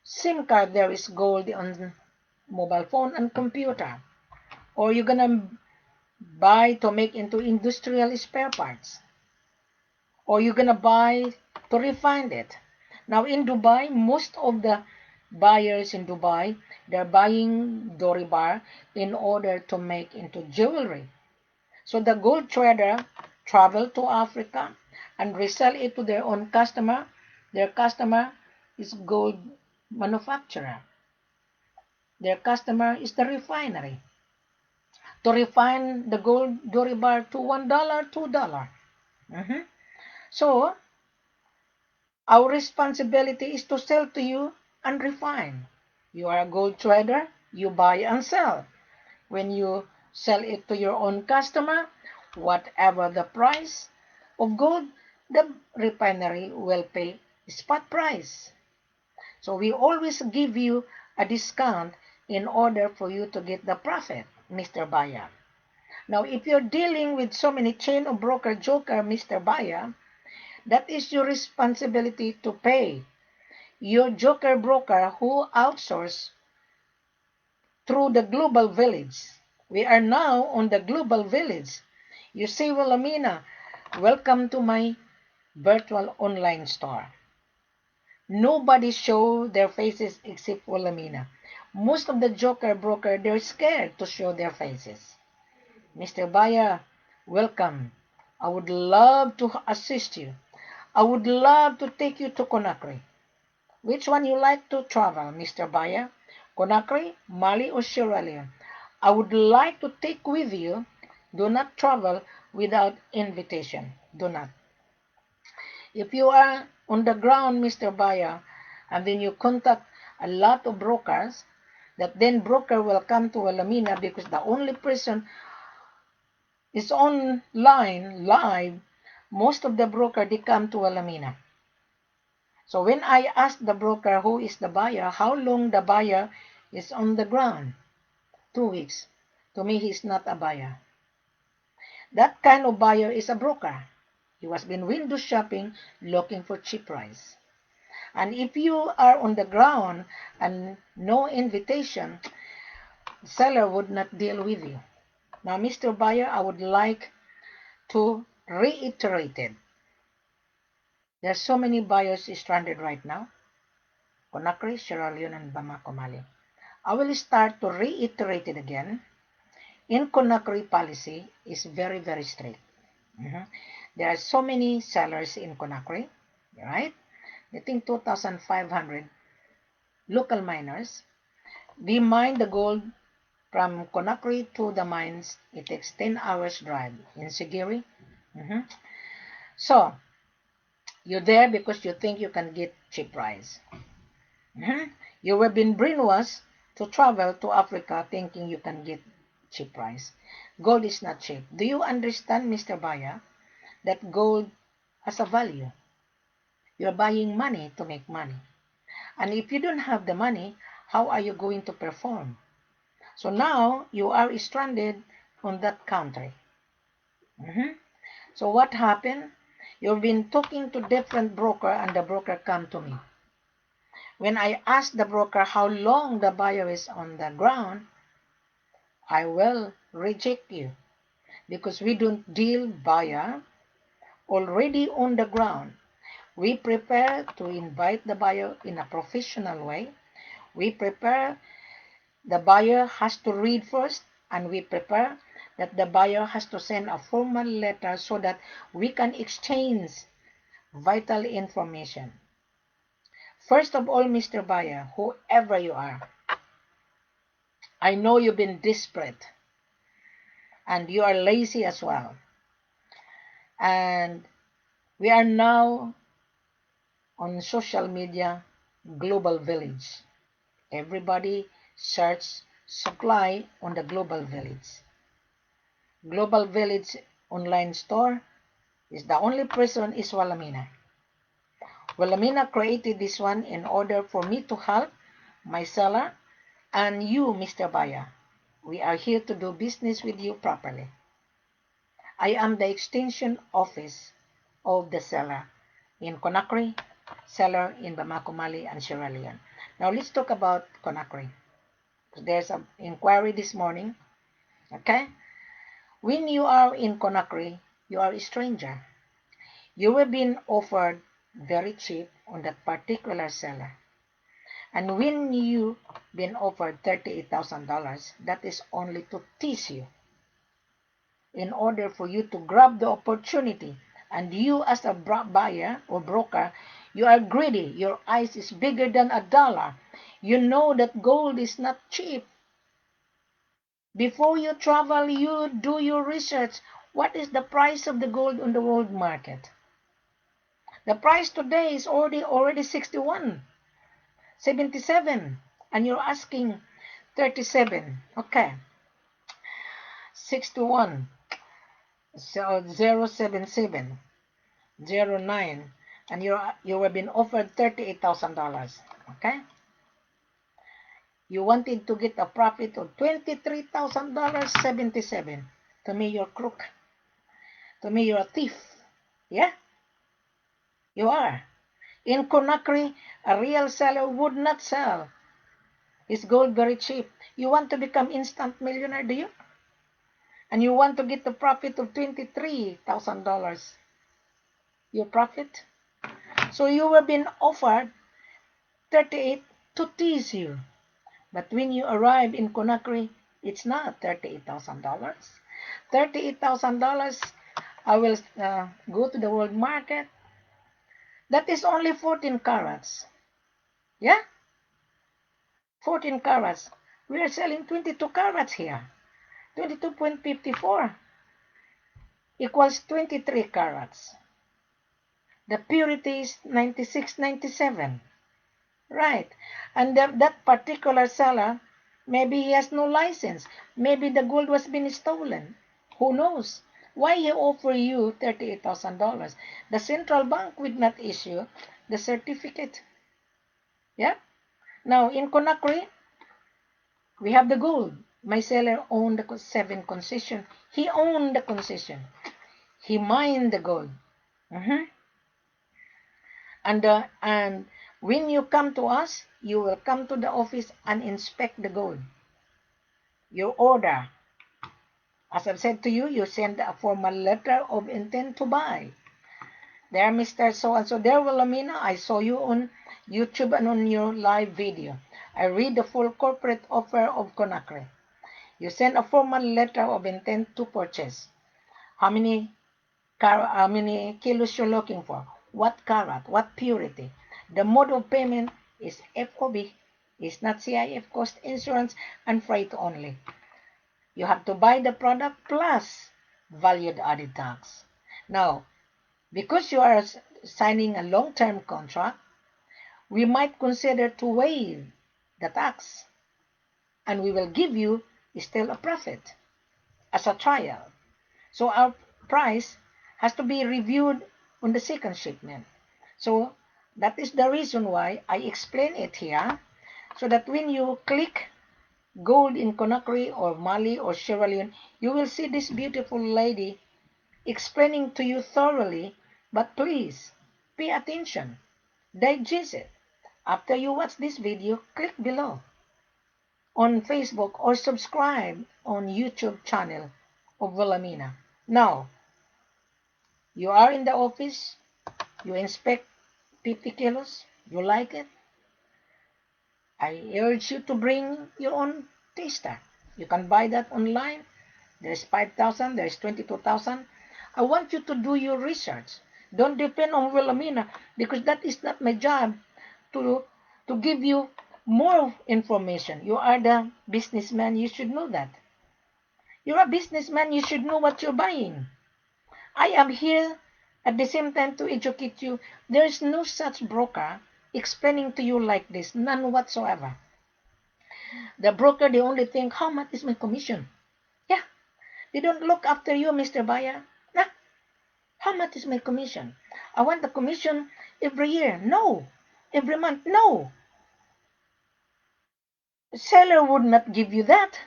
SIM card, there is gold on mobile phone and computer. Or you're gonna buy to make into industrial spare parts. Or you're gonna buy to refine it. Now in Dubai, most of the buyers in Dubai, they're buying Dore bar in order to make into jewelry. So the gold trader travel to Africa and resell it to their own customer. Their customer is gold manufacturer. Their customer is the refinery. To refine the gold Dore bar to $1, $2. So our responsibility is to sell to you and refine. You are a gold trader, you buy and sell. When you sell it to your own customer, whatever the price of gold, the refinery will pay spot price. So we always give you a discount in order for you to get the profit, Mr. Buyer. Now, if you're dealing with so many chain of broker joker, Mr. Buyer, that is your responsibility to pay your joker broker who outsource through the global village. We are now on the global village. You say, well, Amina, welcome to my virtual online store. Nobody show their faces except Wilhelmina. Most of the joker broker, they're scared to show their faces. Mr. Buyer, welcome. I would love to assist you. I would love to take you to Conakry. Which one you like to travel, Mr. Buyer? Conakry, Mali, or Sierra Leone? I would like to take with you. Do not travel without invitation. Do not. If you are on the ground, Mr. Buyer, and then you contact a lot of brokers, that then broker will come to Wilhelmina because the only person is online, live, most of the broker, they come to Wilhelmina. So when I ask the broker who is the buyer, how long the buyer is on the ground? 2 weeks. To me, he's not a buyer. That kind of buyer is a broker. He has been window shopping looking for cheap price. And if you are on the ground and no invitation, the seller would not deal with you. Now, Mr. Buyer, I would like to reiterate it. There are so many buyers stranded right now. Conakry, Sierra Leone, and Bamako, Mali. I will start to reiterate it again. In Conakry, policy is very, very strict. There are so many sellers in Conakry, right? I think 2,500 local miners. They mine the gold from Conakry to the mines. It takes 10 hours drive in Sigiri. So, you're there because you think you can get cheap price. You have been brainwashed to travel to Africa thinking you can get cheap price. Gold is not cheap. Do you understand, Mr. Buyer, that gold has a value? You're buying money to make money. And if you don't have the money, how are you going to perform? So now you are stranded on that country. So what happened? You've been talking to different broker and the broker come to me. When I ask the broker how long the buyer is on the ground, I will reject you because we don't deal buyer already on the ground. We prepare to invite the buyer in a professional way. We prepare the buyer has to read first, and we prepare that the buyer has to send a formal letter so that we can exchange vital information. First of all, Mr. Buyer, whoever you are, I know you've been desperate and you are lazy as well. And we are now on social media, global village. Everybody search supply on the global village. Global village online store is the only person is Walamina. Walamina created this one in order for me to help my seller and you, Mr. Buyer. We are here to do business with you properly. I am the extension office of the seller in Conakry, seller in Bamako, Mali, and Sierra Leone. Now let's talk about Conakry. There's an inquiry this morning. Okay? When you are in Conakry, you are a stranger. You have been offered very cheap on that particular seller. And when you've been offered $38,000, that is only to tease you in order for you to grab the opportunity. And you as a buyer or broker, you are greedy. Your eyes is bigger than a dollar. You know that gold is not cheap. Before you travel, you do your research. What is the price of the gold on the world market? The price today is already 61, 77, and you're asking 37. Okay, 61, so 077, 09, and you have been offered $38,000. Okay, you wanted to get a profit of $23,077. To me, you're crook. To me, you're a thief. Yeah, you are. In Conakry, a real seller would not sell his gold very cheap. You want to become instant millionaire, do you? And you want to get the profit of $23,000. Your profit? So you have been offered 38 to tease you. But when you arrive in Conakry, it's not $38,000. $38,000, I will go to the world market. That is only 14 carats. Yeah? 14 carats. We are selling 22 carats here. 22.54 equals 23 carats. The purity is 96, 97. Right. And that particular seller, maybe he has no license. Maybe the gold was being stolen. Who knows? Why he offer you $38,000? The central bank would not issue the certificate. Yeah? Now, in Conakry, we have the gold. My seller owned the 7 concession. He owned the concession. He mined the gold. And when you come to us, you will come to the office and inspect the gold. You order. As I've said to you, you send a formal letter of intent to buy. There, Mr. So-and-so, there, Wilhelmina, I saw you on YouTube and on your live video. I read the full corporate offer of Conakry. You send a formal letter of intent to purchase. How many kilos you're looking for? What carat? What purity? The mode of payment is F.O.B. It's not CIF, cost, insurance, and freight only. You have to buy the product plus valued added tax. Now, because you are signing a long-term contract, we might consider to waive the tax, and we will give you still a profit as a trial. So our price has to be reviewed on the second shipment. So that is the reason why I explain it here, so that when you click gold in Conakry or Mali or Sierra Leone, you will see this beautiful lady explaining to you thoroughly, but please pay attention, digest it. After you watch this video, click below on Facebook or subscribe on YouTube channel of Wilhelmina. Now, you are in the office, you inspect 50 kilos, you like it, I urge you to bring your own taster. You can buy that online. There's 5,000, there's 22,000. I want you to do your research. Don't depend on Wilhelmina, because that is not my job to give you more information. You are the businessman, you should know that. You're a businessman, you should know what you're buying. I am here at the same time to educate you. There is no such broker explaining to you like this, none whatsoever. The broker, they only think, how much is my commission? Yeah, they don't look after you, Mr. Buyer. Nah, how much is my commission? I want the commission every year. No. Every month. No. The seller would not give you that.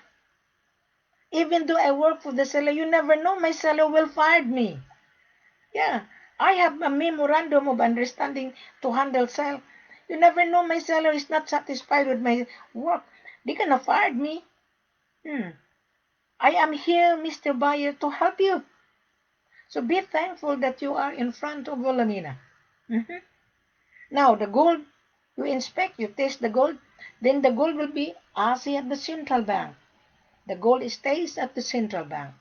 Even though I work for the seller, you never know, my seller will fire me. Yeah, I have a memorandum of understanding to handle sale. You never know, my seller is not satisfied with my work. They gonna fire me. I am here, Mr. Buyer, to help you. So be thankful that you are in front of Wilhelmina. Now, the gold, you inspect, you taste the gold, then the gold will be as at the central bank. The gold stays at the central bank.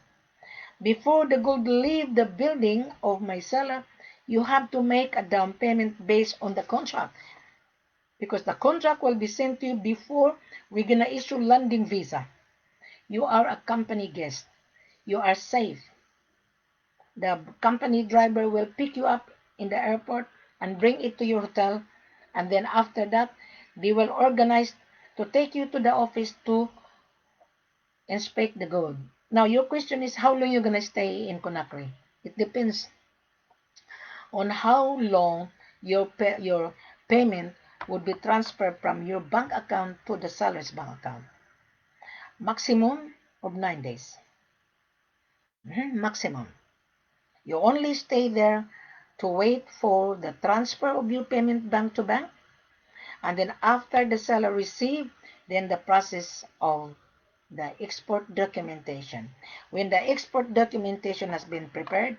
Before the gold leave the building of my seller, you have to make a down payment based on the contract. Because the contract will be sent to you before we're going to issue landing visa. You are a company guest. You are safe. The company driver will pick you up in the airport and bring it to your hotel. And then after that, they will organize to take you to the office to inspect the gold. Now, your question is how long you're going to stay in Conakry. It depends on how long your payment would be transferred from your bank account to the seller's bank account. Maximum of 9 days. Maximum. You only stay there to wait for the transfer of your payment bank to bank. And then after the seller receives, then the process of the export documentation. When the export documentation has been prepared,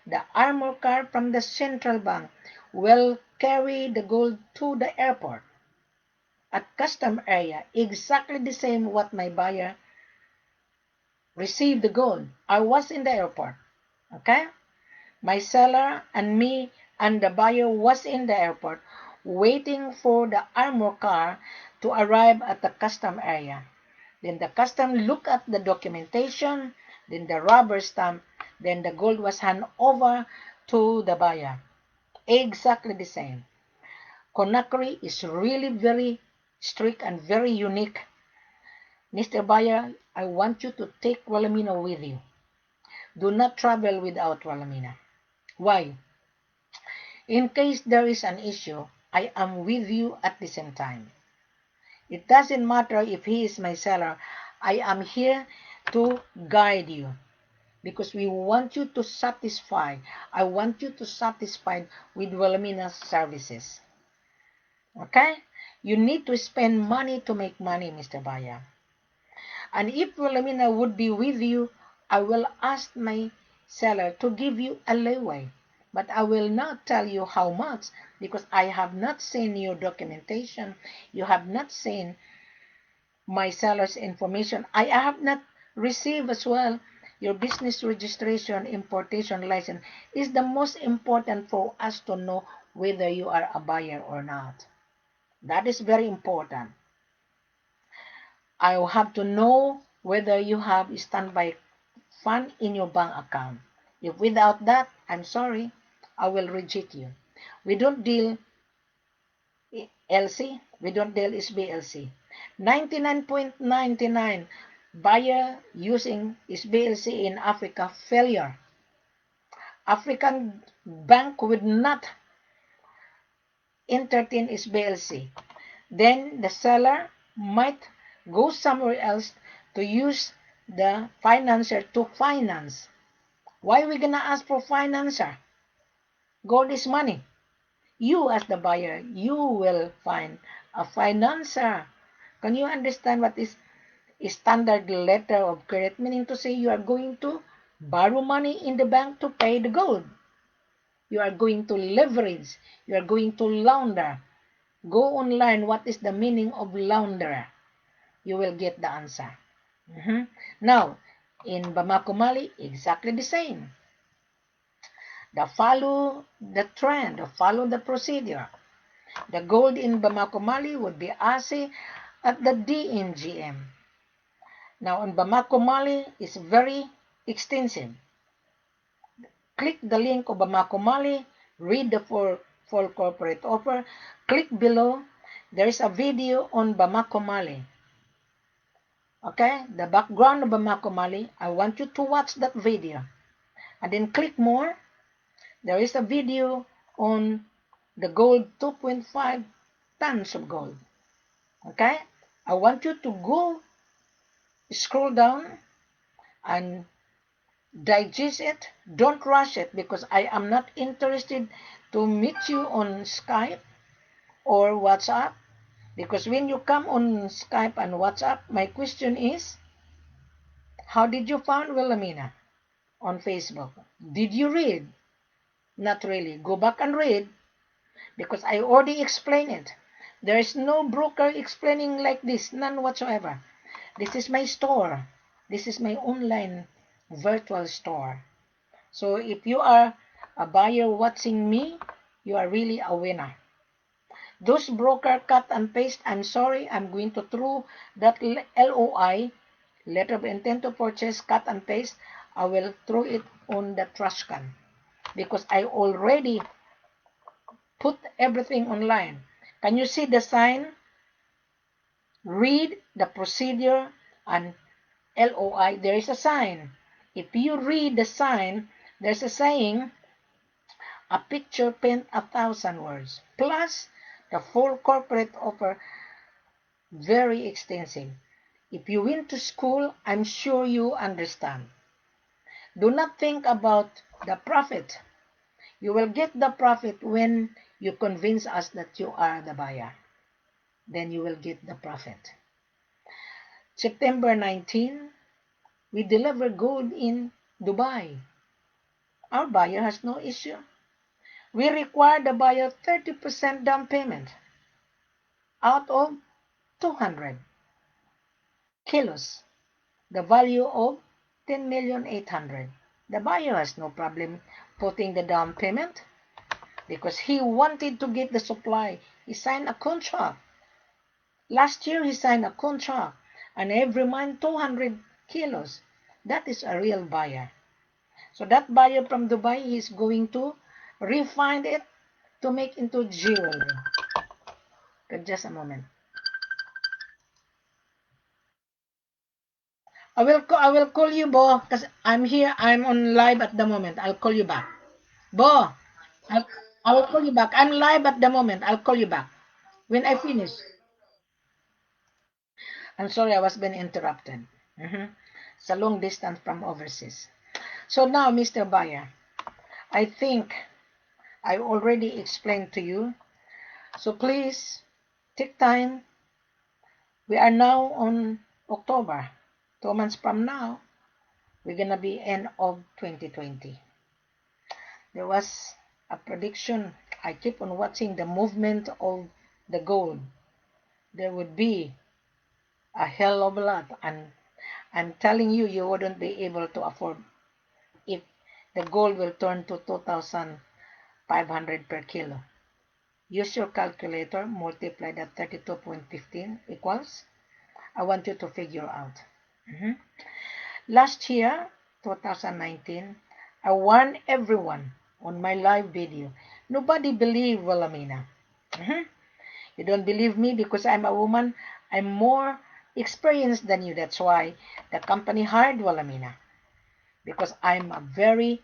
the armor car from the central bank will carry the gold to the airport at custom area, exactly the same what my buyer received the gold. I was in the airport, okay? My seller and me and the buyer was in the airport waiting for the armor car to arrive at the custom area. Then the custom look at the documentation, then the rubber stamp, then the gold was handed over to the buyer. Exactly the same. Conakry is really very strict and very unique. Mr. Buyer, I want you to take Wilhelmina with you. Do not travel without Wilhelmina. Why? In case there is an issue, I am with you at the same time. It doesn't matter if he is my seller. I am here to guide you because we want you to satisfy. I want you to satisfy with Wilhelmina's services. Okay? You need to spend money to make money, Mr. Baya. And if Wilhelmina would be with you, I will ask my seller to give you a leeway. But I will not tell you how much because I have not seen your documentation. You have not seen my seller's information. I have not received as well your business registration, importation license. Is the most important for us to know whether you are a buyer or not. That is very important. I will have to know whether you have standby fund in your bank account. If without that, I'm sorry, I will reject you. We don't deal LC, we don't deal SBLC. 99.99 buyer using SBLC in Africa failure. African bank would not entertain SBLC. Then the seller might go somewhere else to use the financer to finance. Why are we gonna ask for financer? Gold is money. You as the buyer, you will find a financer. Can you understand what is a standard letter of credit? Meaning to say you are going to borrow money in the bank to pay the gold. You are going to leverage. You are going to launder. Go online. What is the meaning of launderer? You will get the answer. Now, in Bamako, Mali, exactly the same. Follow the trend, follow the procedure. The gold in Bamako, Mali would be ASI at the DNGM. Now, in Bamako, Mali is very extensive. Click the link of Bamako, Mali, read the full corporate offer. Click below. There is a video on Bamako, Mali. Okay, the background of Bamako, Mali. I want you to watch that video. And then click more. There is a video on the gold, 2.5 tons of gold. Okay, I want you to go scroll down and digest it. Don't rush it because I am not interested to meet you on Skype or WhatsApp, because when you come on Skype and WhatsApp, my question is, how did you find Wilhelmina on Facebook? Did you read? Not really. Go back and read because I already explained it. There is no broker explaining like this, none whatsoever. This is my store. This is my online virtual store. So if you are a buyer watching me, you are really a winner. Those broker cut and paste, I'm sorry, I'm going to throw that LOI, letter of intent to purchase, cut and paste. I will throw it on the trash can because I already put everything online. Can you see the sign? Read the procedure and LOI. There is a sign. If you read the sign, there's a saying, a picture paint 1,000 words. Plus, the full corporate offer, very extensive. If you went to school, I'm sure you understand. Do not think about the profit. You will get the profit when you convince us that you are the buyer. Then you will get the profit. September 19, we deliver gold in Dubai. Our buyer has no issue. We require the buyer 30% down payment out of 200 kilos, the value of 10,800,000. The buyer has no problem putting the down payment because he wanted to get the supply. He signed a contract. Last year he signed a contract and every month 200 kilos. That is a real buyer. So that buyer from Dubai, he's going to refine it to make into jewelry. Just a moment. I will call you, Bo, because I'm here. I'm on live at the moment. I'll call you back. Bo, I'll, I will call you back. I'm live at the moment. I'll call you back when I finish. I'm sorry, I was being interrupted. It's a long distance from overseas. So now, Mr. Buyer, I think I already explained to you. So please take time. We are now on October. 2 months from now, we're gonna be end of 2020. There was a prediction. I keep on watching the movement of the gold. There would be a hell of a lot, and I'm telling you, you wouldn't be able to afford if the gold will turn to 2,500 per kilo. Use your calculator, multiply that 32.15 equals. I want you to figure out. Last year, 2019, I warned everyone on my live video. Nobody believed Wilhelmina. You don't believe me because I'm a woman. I'm more experienced than you. That's why the company hired Wilhelmina. Because I'm a very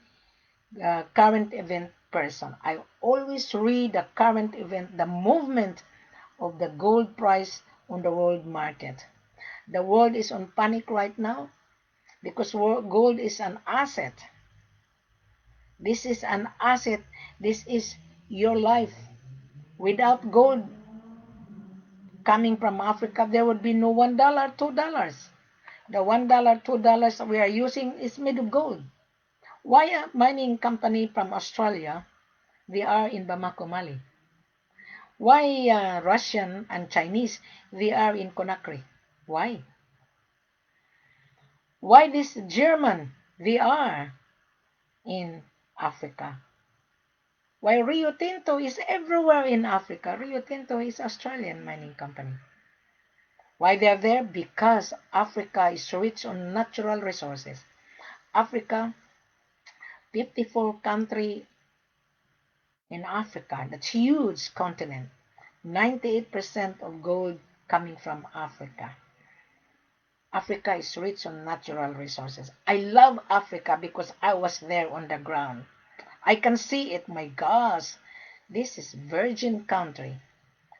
current event person. I always read the current event, the movement of the gold price on the world market. The world is on panic right now because gold is an asset. This is an asset. This is your life. Without gold coming from Africa, there would be no $1, $2. The $1, $2 we are using is made of gold. Why a mining company from Australia? They are in Bamako, Mali. Why Russian and Chinese? They are in Conakry. Why? Why this German? They are in Africa. Why Rio Tinto is everywhere in Africa? Rio Tinto is Australian mining company. Why they are there? Because Africa is rich on natural resources. Africa, 54 country in Africa, that's huge continent. 98% of gold coming from Africa. Africa is rich on natural resources. I love Africa because I was there on the ground. I can see it, my gosh. This is virgin country.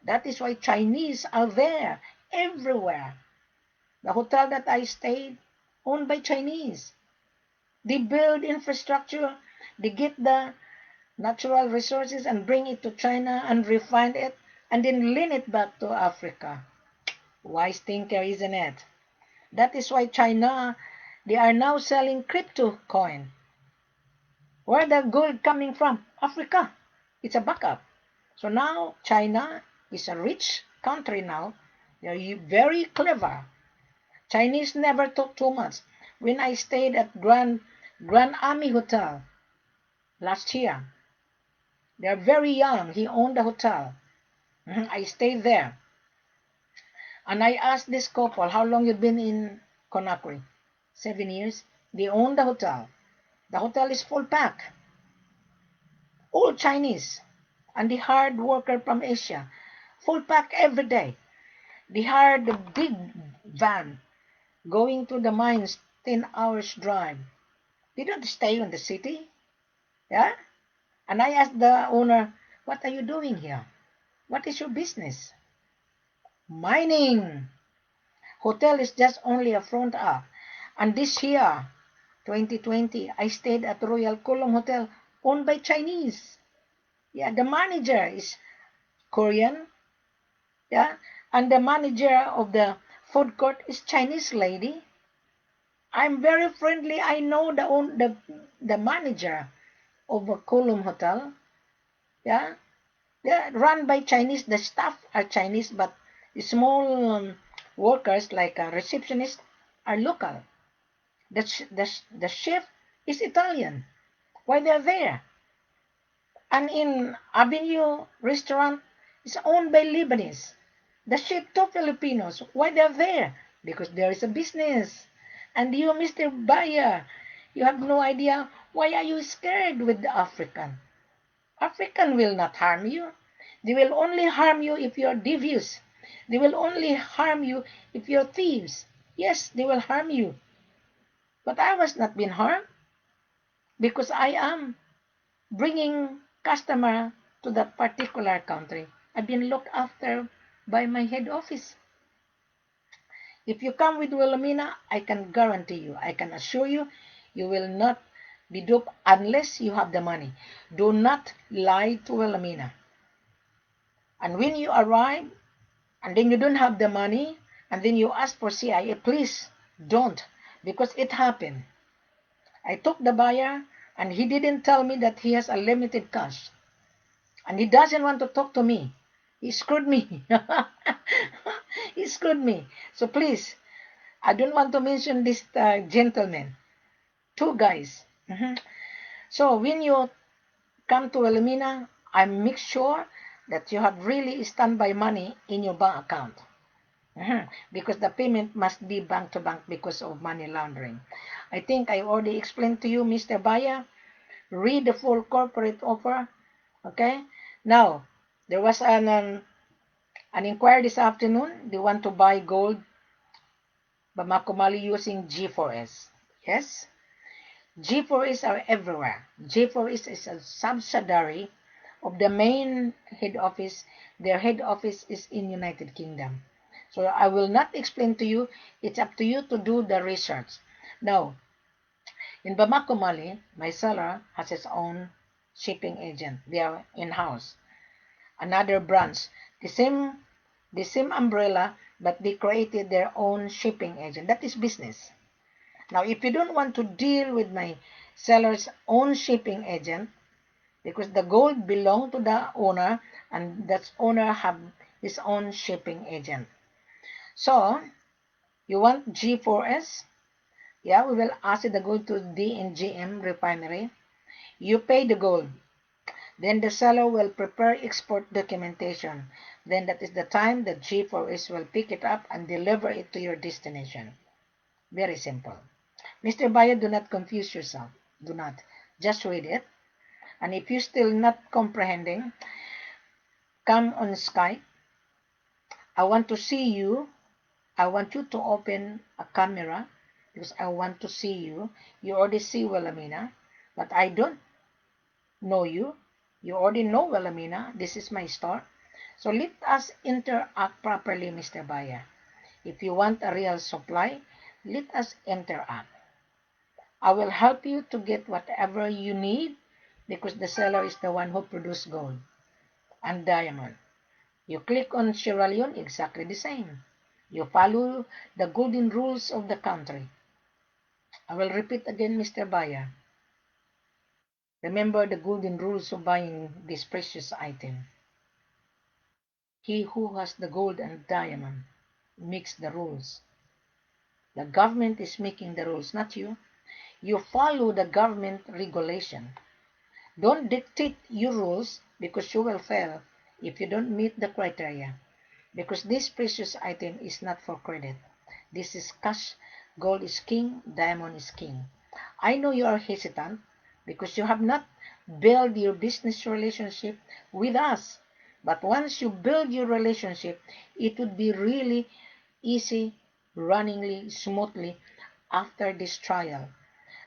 That is why Chinese are there everywhere. The hotel that I stayed, owned by Chinese. They build infrastructure. They get the natural resources and bring it to China and refine it and then lend it back to Africa. Wise thinker, isn't it? That is why China, they are now selling crypto coin. Where the gold coming from? Africa. It's a backup. So now China is a rich country now. They're very clever. Chinese never talk too much. When I stayed at Grand Army Hotel last year, they're very young. He owned the hotel. I stayed there. And I asked this couple, how long you been in Conakry? 7 years. They own the hotel. The hotel is full pack. All Chinese. And they hired worker from Asia. Full pack every day. They hired a big van going to the mines, 10 hours drive. They don't stay in the city. Yeah? And I asked the owner, what are you doing here? What is your business? Mining. Hotel is just only a front up. And this year, 2020, I stayed at Royal Kolong Hotel, owned by Chinese. Yeah, the manager is Korean. Yeah, and the manager of the food court is Chinese lady. I'm very friendly. I know the manager of a Kolong Hotel. Yeah, they're run by Chinese. The staff are Chinese, but the small workers like a receptionist are local. The chef is Italian. Why they're there? And in Avenue restaurant is owned by Lebanese. The chef two Filipinos. Why they're there? Because there is a business. And you, Mr. Buyer, you have no idea why are you scared with the African. African will not harm you. They will only harm you if you're devious. They will only harm you if you're thieves. Yes, they will harm you. But I was not being harmed because I am bringing customer to that particular country. I've been looked after by my head office. If you come with Wilhelmina, I can guarantee you, I can assure you, you will not be duped unless you have the money. Do not lie to Wilhelmina. And when you arrive, and then you don't have the money, and then you ask for CIA, please don't, because it happened. I took the buyer, and he didn't tell me that he has a limited cash, and he doesn't want to talk to me. He screwed me. He screwed me. So please, I don't want to mention this gentleman. Two guys. So when you come to Wilhelmina, I make sure that you have really standby money in your bank account. Because the payment must be bank to bank because of money laundering. I think I already explained to you, Mr. Baya. Read the full corporate offer. Okay? Now, there was an inquiry this afternoon. They want to buy gold, Bamako Mali, using G4S. Yes? G4S are everywhere. G4S is a subsidiary of the main head office. Their head office is in United Kingdom. So I will not explain to you. It's up to you to do the research. Now, in Bamako, Mali, my seller has his own shipping agent. They are in-house. Another branch, the same umbrella, but they created their own shipping agent. That is business. Now, if you don't want to deal with my seller's own shipping agent, because the gold belong to the owner, and that owner have his own shipping agent. So, you want G4S? Yeah, we will ask the gold to DNGM refinery. You pay the gold. Then the seller will prepare export documentation. Then that is the time that G4S will pick it up and deliver it to your destination. Very simple. Mr. Buyer, do not confuse yourself. Do not. Just read it. And if you're still not comprehending, come on Skype. I want to see you. I want you to open a camera because I want to see you. You already see Wilhelmina, but I don't know you. You already know Wilhelmina. This is my store. So let us interact properly, Mr. Buyer. If you want a real supply, let us interact. I will help you to get whatever you need because the seller is the one who produced gold and diamond. You click on Sierra Leone, exactly the same. You follow the golden rules of the country. I will repeat again, Mr. Buyer. Remember the golden rules of buying this precious item. He who has the gold and diamond makes the rules. The government is making the rules, not you. You follow the government regulation. Don't dictate your rules because you will fail if you don't meet the criteria. Because this precious item is not for credit. This is cash. Gold is king, diamond is king. I know you are hesitant because you have not built your business relationship with us. But once you build your relationship, it would be really easy, runningly, smoothly after this trial.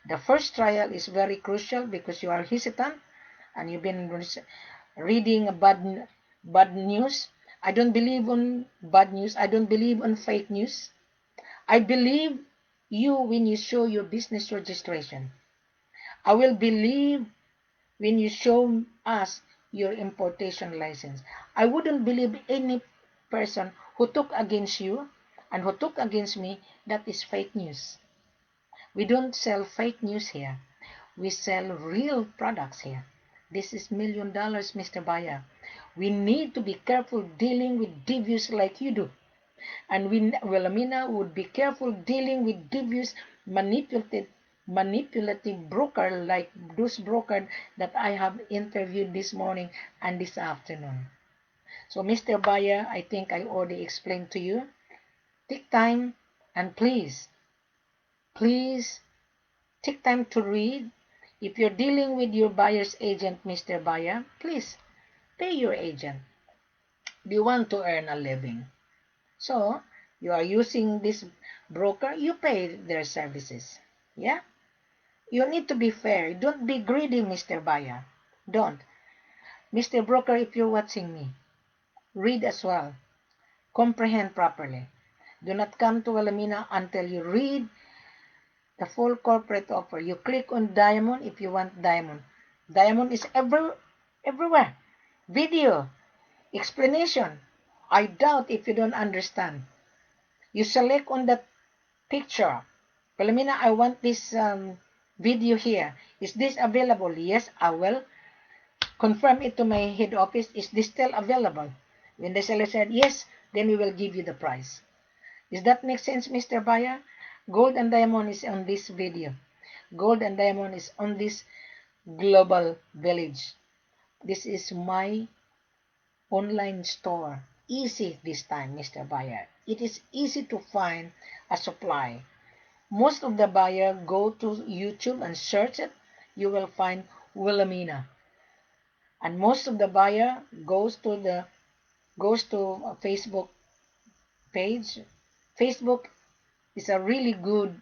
The first trial is very crucial because you are hesitant and you've been reading bad news. I don't believe on bad news. I don't believe on fake news. I believe you when you show your business registration. I will believe when you show us your importation license. I wouldn't believe any person who took against you and who took against me. That is fake news. We don't sell fake news here. We sell real products here. This is $1,000,000, Mr. Buyer. We need to be careful dealing with devious like you do. And Wilhelmina would be careful dealing with devious, manipulative broker like those broker that I have interviewed this morning and this afternoon. So, Mr. Buyer, I think I already explained to you. Take time and please take time to read. If you're dealing with your buyer's agent, Mr. Buyer, please pay your agent. Do you want to earn a living? So, you are using this broker, you pay their services. Yeah? You need to be fair. Don't be greedy, Mr. Buyer. Don't. Mr. Broker, if you're watching me, read as well. Comprehend properly. Do not come to Wilhelmina until you read the full corporate offer. You click on diamond if you want diamond. Diamond is everywhere. Video, explanation. I doubt if you don't understand. You select on that picture. Wilhelmina, I want this video here. Is this available? Yes, I will confirm it to my head office. Is this still available? When the seller said yes, then we will give you the price. Does that make sense, Mr. Buyer? Gold and diamond is on this video. Gold and diamond is on this global village. This is my online store. Easy this time, Mr. Buyer. It is easy to find a supply. Most of the buyer go to YouTube and search it. You will find Wilhelmina. And most of the buyer goes to a Facebook page. Facebook is a really good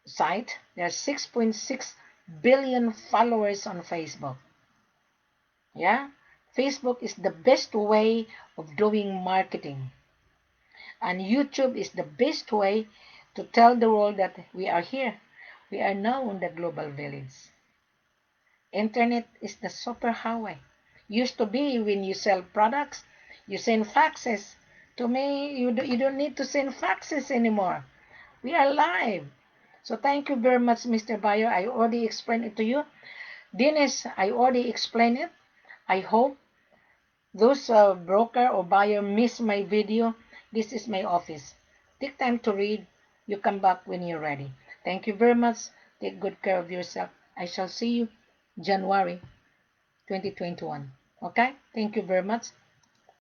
site. There are 6.6 billion followers on Facebook. Yeah, Facebook is the best way of doing marketing, and YouTube is the best way to tell the world that we are here. We are now on the global village. Internet is the superhighway. Used to be when you sell products, you send faxes. To me, you don't need to send faxes anymore. We are live. So thank you very much, Mr. Buyer. I already explained it to you. Dennis, I already explained it. I hope those broker or buyer miss my video. This is my office. Take time to read. You come back when you're ready. Thank you very much. Take good care of yourself. I shall see you January 2021. Okay? Thank you very much.